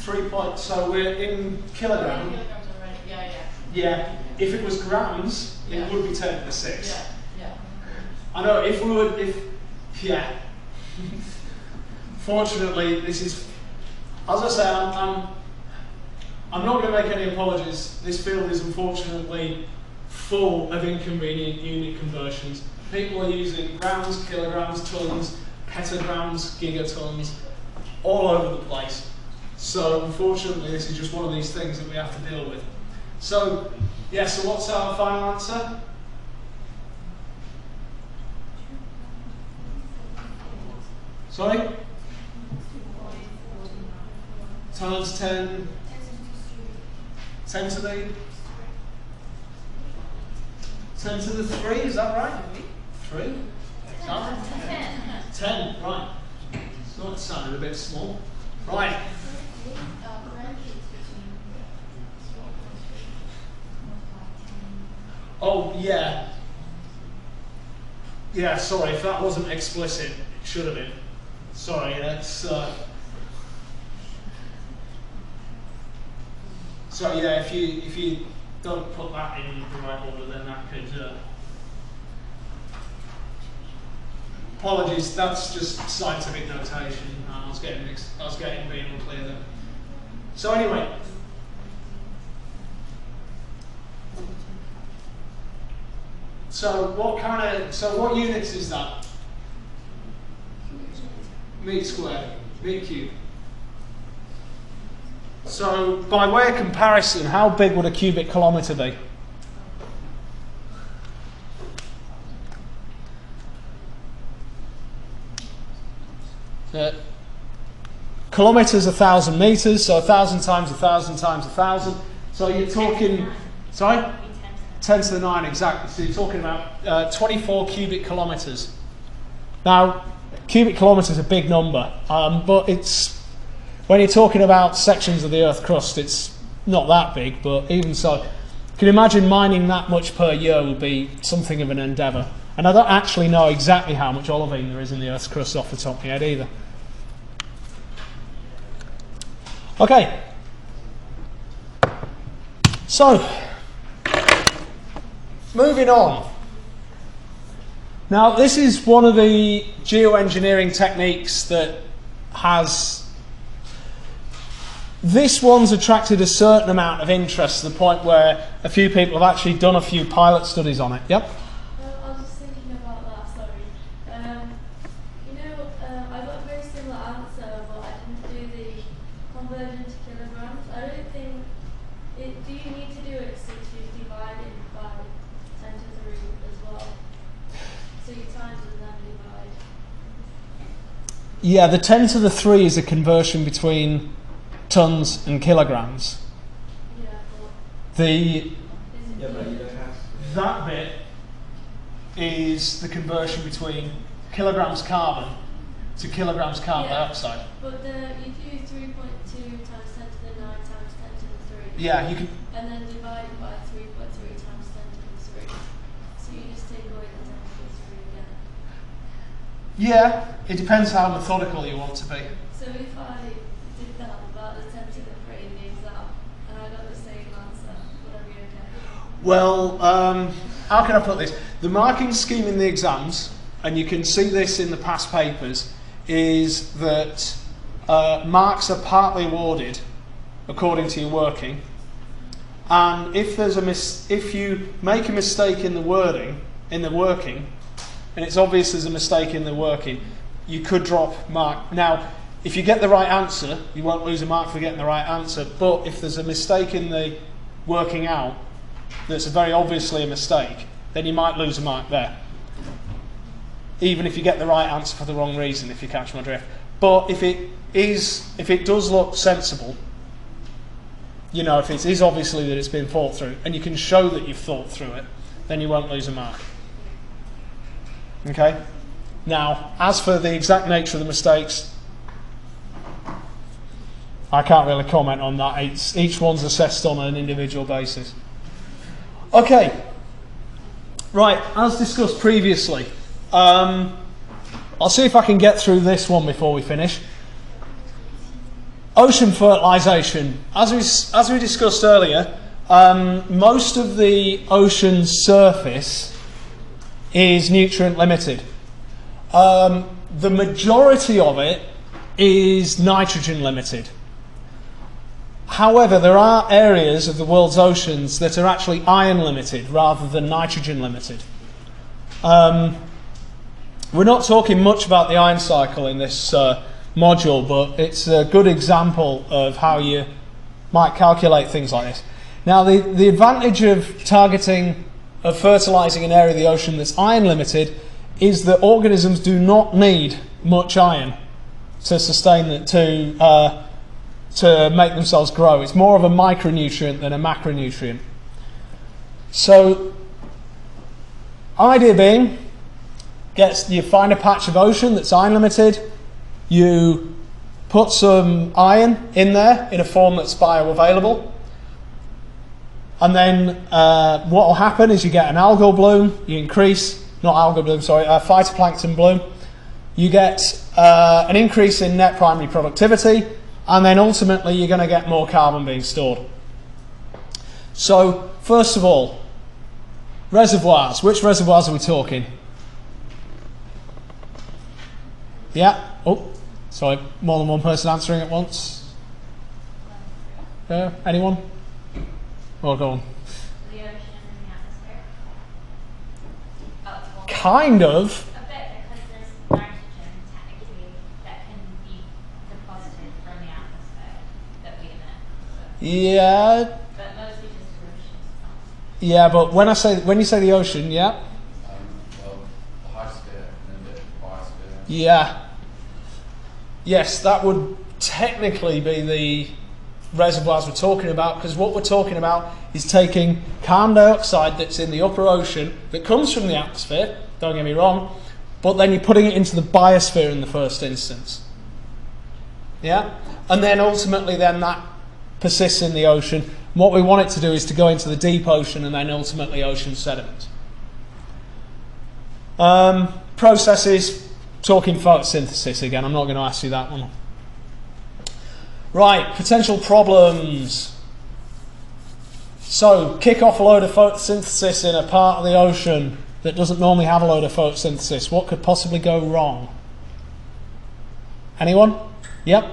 6? 3 points. So we're in kilogram. Kilograms already. Yeah. Yeah. If it was grams, Yeah. it would be 10 to the 6. Yeah. I know. Yeah. Fortunately, this is. As I say, I'm not going to make any apologies. This field is unfortunately full of inconvenient unit conversions. People are using grams, kilograms, tons, petagrams, gigatons, all over the place. So unfortunately, this is just one of these things that we have to deal with. So, yeah, so what's our final answer? Sorry? Times 10. 10 to the 3, is that right? 3? 10, right. So that sounded a bit small. Right. Oh, yeah. Yeah, sorry, if that wasn't explicit, it should have been. Sorry, that's... So yeah, if you don't put that in the right order, then that could... Apologies, that's just scientific notation. I was getting being unclear there. So anyway, so what units is that? Metre squared, metre cubed. So by way of comparison, how big would a cubic kilometre be? Kilometres 1,000 metres, so 1,000 times 1,000 times 1,000. So you're talking, sorry? 10 to the 9, exactly. So you're talking about 24 cubic kilometres. Now, cubic kilometres is a big number, but it's, when you're talking about sections of the Earth crust, it's not that big, but even so, you can imagine mining that much per year would be something of an endeavour. And I don't actually know exactly how much olivine there is in the Earth's crust off the top of my head either. Okay. So, moving on. Now, this is one of the geoengineering techniques that has... This one's attracted a certain amount of interest to the point where a few people have actually done a few pilot studies on it. Yep? I was just thinking about that, sorry. I got a very similar answer, but I didn't do the conversion to kilograms. I don't think, do you need to do it since you divide it by 10 to the 3 as well? So you times and then divide. Yeah, the 10 to the 3 is a conversion between tons and kilograms. Yeah, but The But you don't have. that bit is the conversion between kilograms carbon to kilograms carbon Yeah. dioxide. if you do 3.2 times 10 to the 9 times 10 to the 3. Yeah, you can. And then divide it by 3.3 times 10 to the 3. So you just take away the 10 to the 3 again. Yeah, it depends how methodical you want to be. So if I did that about the 10 to the 3 in the exam, and I got the same answer, would I be okay? Well, how can I put this? The marking scheme in the exams, and you can see this in the past papers, is that marks are partly awarded according to your working, and if you make a mistake in the wording, in the working, and it's obvious there's a mistake in the working, you could drop mark. Now, if you get the right answer, you won't lose a mark for getting the right answer, but if there's a mistake in the working out, that's very obviously a mistake, then you might lose a mark there. Even if you get the right answer for the wrong reason, if you catch my drift. But if it does look sensible, you know, if it is obviously that it's been thought through, and you can show that you've thought through it, then you won't lose a mark. Okay? Now, as for the exact nature of the mistakes, I can't really comment on that. Each one's assessed on an individual basis. Okay. Right, as discussed previously, I'll see if I can get through this one before we finish. Ocean fertilisation. As we discussed earlier, most of the ocean's surface is nutrient limited. The majority of it is nitrogen limited. However, there are areas of the world's oceans that are actually iron limited rather than nitrogen limited. We're not talking much about the iron cycle in this module, but it's a good example of how you might calculate things like this. Now, the advantage of fertilising an area of the ocean that's iron limited is that organisms do not need much iron to sustain it, to make themselves grow. It's more of a micronutrient than a macronutrient. So, idea being, you find a patch of ocean that's iron limited, you put some iron in there in a form that's bioavailable, and then what will happen is you get an algal bloom, phytoplankton bloom, you get an increase in net primary productivity, and then ultimately you're going to get more carbon being stored. So, first of all, reservoirs. Which reservoirs are we talking? Yeah. Oh, sorry, more than one person answering at once. Anyone? Oh, go on. The ocean and the atmosphere. Kind of. A bit, because there's nitrogen technically that can be deposited from the atmosphere that we emit. Yeah. But mostly just erosion. Yeah, but when you say the ocean, yeah. Well, the hydrosphere and then the biosphere. Yeah. Yes, that would technically be the reservoirs we're talking about, because what we're talking about is taking carbon dioxide that's in the upper ocean that comes from the atmosphere, don't get me wrong, but then you're putting it into the biosphere in the first instance. Yeah? And then ultimately then that persists in the ocean. And what we want it to do is to go into the deep ocean and then ultimately ocean sediment. Processes. Talking photosynthesis again, I'm not going to ask you that one. Right, potential problems. So, kick off a load of photosynthesis in a part of the ocean that doesn't normally have a load of photosynthesis. What could possibly go wrong? Anyone? Yep.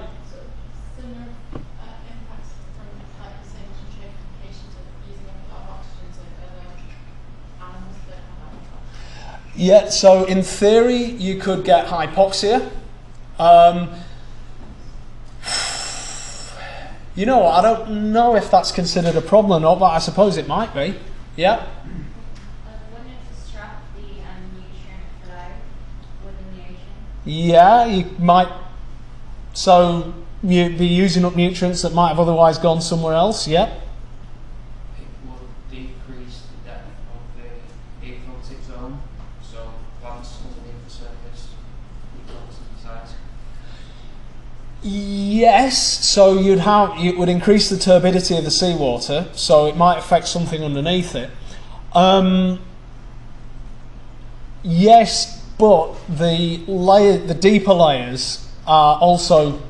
Similar impacts from like the same implications of using a lot of oxygen to other animals that have that. Yeah, so in theory you could get hypoxia. You know what, I don't know if that's considered a problem or not, but I suppose it might be. Yeah? Wouldn't it disrupt the nutrient flow within the ocean? Yeah, you might. So you'd be using up nutrients that might have otherwise gone somewhere else, yeah? It will decrease the depth of the apoptotic zone, so plants underneath the surface would photosynthesize. Yes, so it would increase the turbidity of the seawater, so it might affect something underneath it. Yes, but the deeper layers are also,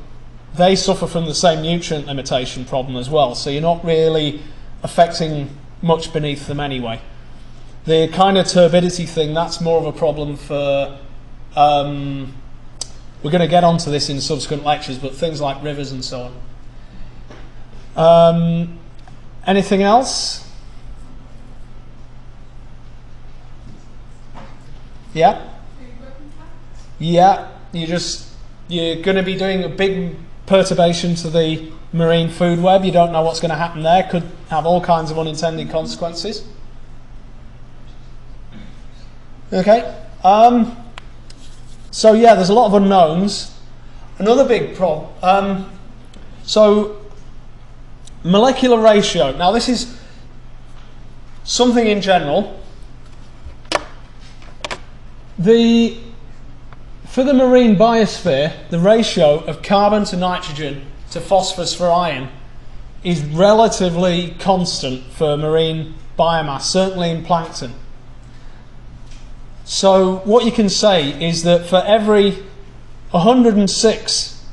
they suffer from the same nutrient limitation problem as well, so you're not really affecting much beneath them anyway. The kind of turbidity thing, that's more of a problem for we're going to get onto this in subsequent lectures, but things like rivers and so on. Anything else? Yeah? Yeah, you're going to be doing a big perturbation to the marine food web. You don't know what's going to happen there. Could have all kinds of unintended consequences. Okay. So yeah, there's a lot of unknowns. Another big problem. So molecular ratio. Now this is something in general. For the marine biosphere, the ratio of carbon to nitrogen to phosphorus for iron is relatively constant for marine biomass, certainly in plankton. So what you can say is that for every 106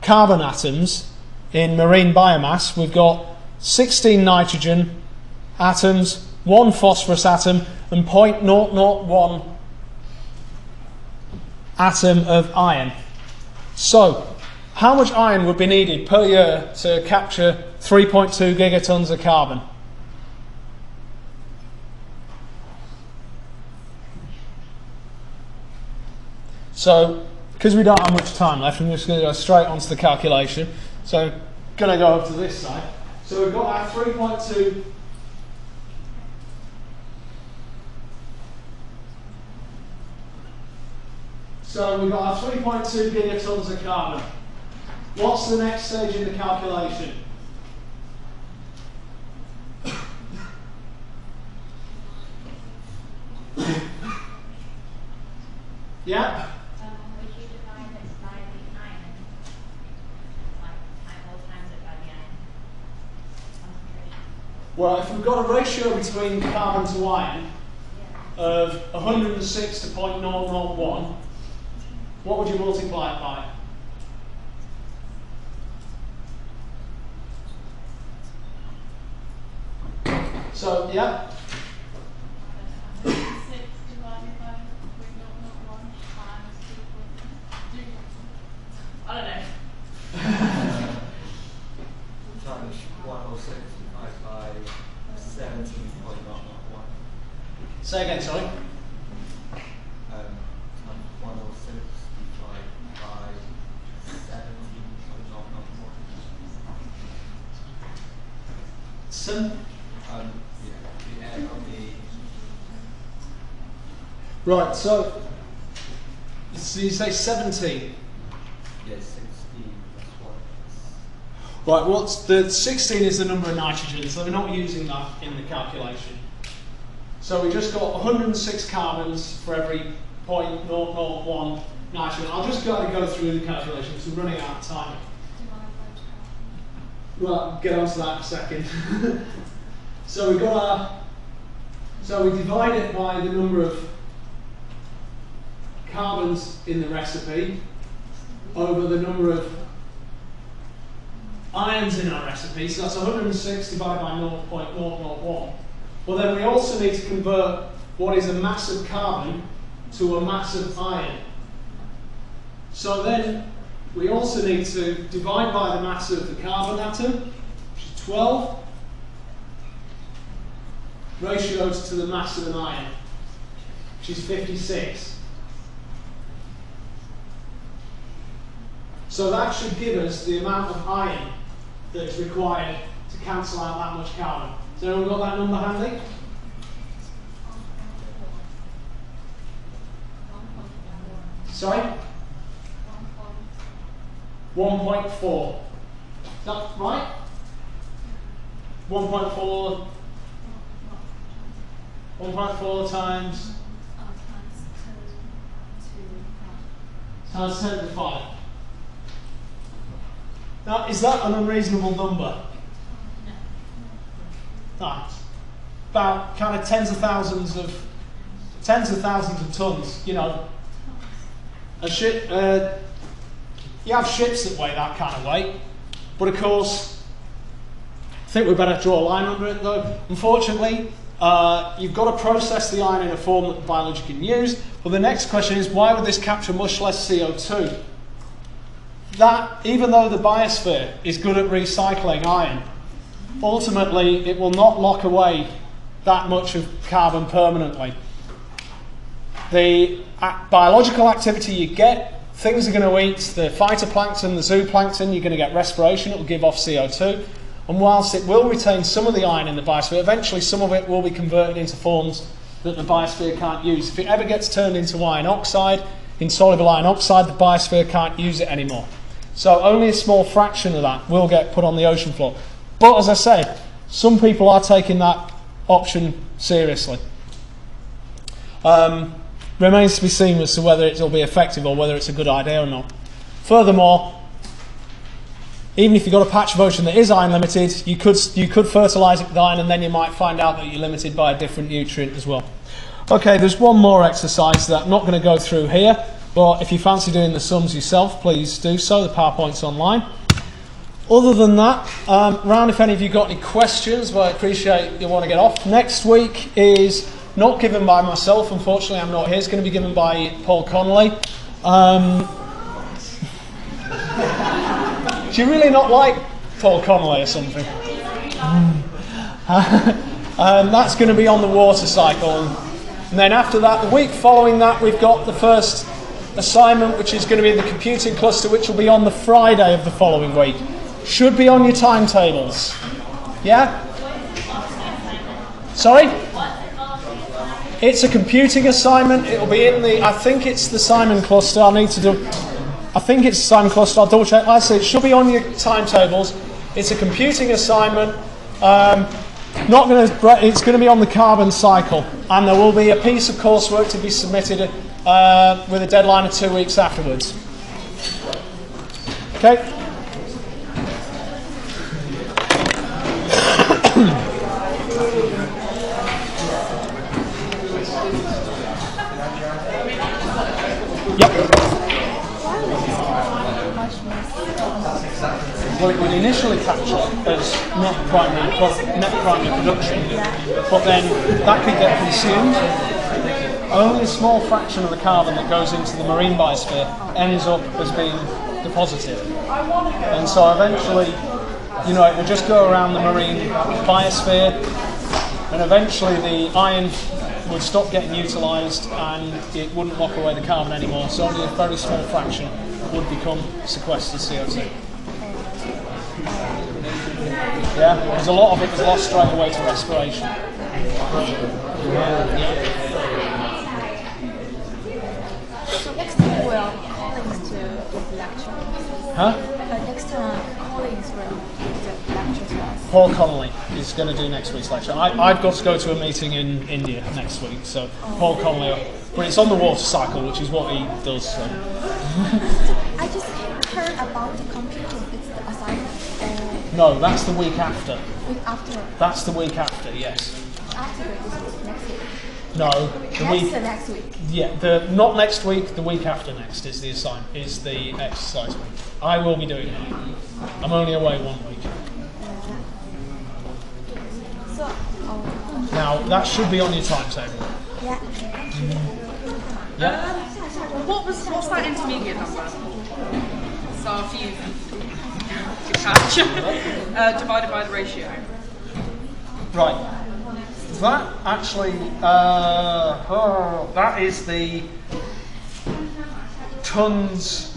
carbon atoms in marine biomass, we've got 16 nitrogen atoms, 1 phosphorus atom, and 0.001 atom of iron. So, how much iron would be needed per year to capture 3.2 gigatons of carbon? So, because we don't have much time left, I'm just going to go straight onto the calculation. So, I'm going to go over to this side. So, we've got our 3.2. So we've got our 3.2 gigatons of carbon. What's the next stage in the calculation? Yeah? Would you divide this by the iron? Like, times it by the iron concentration? Well, if we've got a ratio between carbon to iron of 106 to 0.001, what would you multiply it by? So, yeah? 6 divided by 3.01 times 2.2. I don't know. Times 106 divided by 17.001. Say again, sorry. 106 divided by 17.001. Sim? The end of the. Right, so you say 17. Yes, 16. That's what. Right, what's the 16 is the number of nitrogen, so we're not using that in the calculation. So we just got 106 carbons for every 0.001 nitrogen. I'll just go through the calculation because we're running out of time. Well, get onto that in a second. So we've got so we divide it by the number of carbons in the recipe over the number of ions in our recipe. So that's 106 divided by 0.001. Well, then we also need to convert what is a mass of carbon to a mass of iron. So then we also need to divide by the mass of the carbon atom, which is 12, ratioed to the mass of an iron, which is 56. So that should give us the amount of iron that is required to cancel out that much carbon. Has anyone got that number handy? Sorry? 1.4. Is that right? 1.4 times times 10 to the 5. Now, is that an unreasonable number? No. About kind of tens of thousands of tons, you know. You have ships that weigh that kind of weight, but of course, I think we better draw a line under it though. Unfortunately, you've got to process the iron in a form that the biology can use. Well, the next question is, why would this capture much less CO2? That, even though the biosphere is good at recycling iron, ultimately it will not lock away that much of carbon permanently. The biological activity you get things are going to eat the phytoplankton, the zooplankton, you're going to get respiration, it will give off CO2. And whilst it will retain some of the iron in the biosphere, eventually some of it will be converted into forms that the biosphere can't use. If it ever gets turned into iron oxide, insoluble iron oxide, the biosphere can't use it anymore. So only a small fraction of that will get put on the ocean floor. But as I said, some people are taking that option seriously. Remains to be seen as to whether it will be effective or whether it's a good idea or not. Furthermore, even if you've got a patch of ocean that is iron limited, you could fertilise it with iron, and then you might find out that you're limited by a different nutrient as well. Okay, there's one more exercise that I'm not going to go through here, but if you fancy doing the sums yourself, please do so. The PowerPoint's online. Other than that, round if any of you got any questions, but I appreciate you want to get off. Next week is not given by myself, unfortunately I'm not here. It's going to be given by Paul Connolly. Do you really not like Paul Connolly or something? That's going to be on the water cycle. And then after that, the week following that, we've got the first assignment, which is going to be in the computing cluster, which will be on the Friday of the following week. Should be on your timetables. Yeah? Sorry? It's a computing assignment. It'll be in the, I think it's the Simon cluster. I think it's the Simon cluster. I'll double check. Like I say, it should be on your timetables. It's a computing assignment. It's going to be on the carbon cycle, and there will be a piece of coursework to be submitted with a deadline of 2 weeks afterwards. Okay. Well, it would initially capture as net primary production, but then that could get consumed. Only a small fraction of the carbon that goes into the marine biosphere ends up as being deposited. And so eventually, it will just go around the marine biosphere, and eventually the iron would stop getting utilised and it wouldn't lock away the carbon anymore. So only a very small fraction would become sequestered CO2. Yeah, because a lot of it was lost straight away to respiration. So next time we'll colleagues to give lecture. Huh? Next time colleagues will give the lecture to us. Paul Connolly is going to do next week's lecture. I've got to go to a meeting in India next week, so Paul Connolly. But it's on the water cycle, which is what he does. So. I just heard about the computing. It's the assignment. No, that's the week after. Week after. That's the week after, yes. After this next week. No, Next week. Yeah, not next week. The week after next is the exercise week. I will be doing that. I'm only away 1 week. Now that should be on your timetable. Yeah. Yeah. What's that intermediate number? So a few divided by the ratio. Right. That actually, that is the tons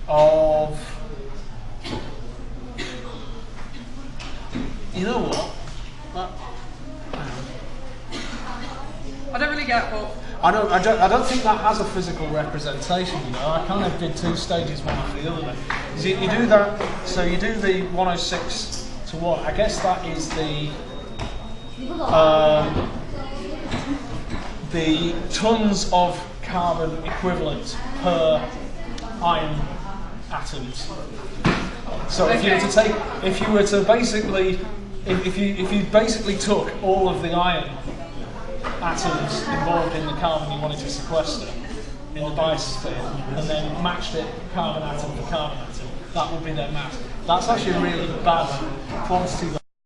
of. You know what? I don't really get what. I don't think that has a physical representation. I kind of did 2 stages, one after the other. You do that, so you do the 106 to 1. I guess that is the tons of carbon equivalent per iron atoms. So if you basically took all of the iron atoms involved in the carbon you wanted to sequester in the biosphere and then matched it carbon atom for carbon atom, that would be their mass. That's actually a really bad quantity.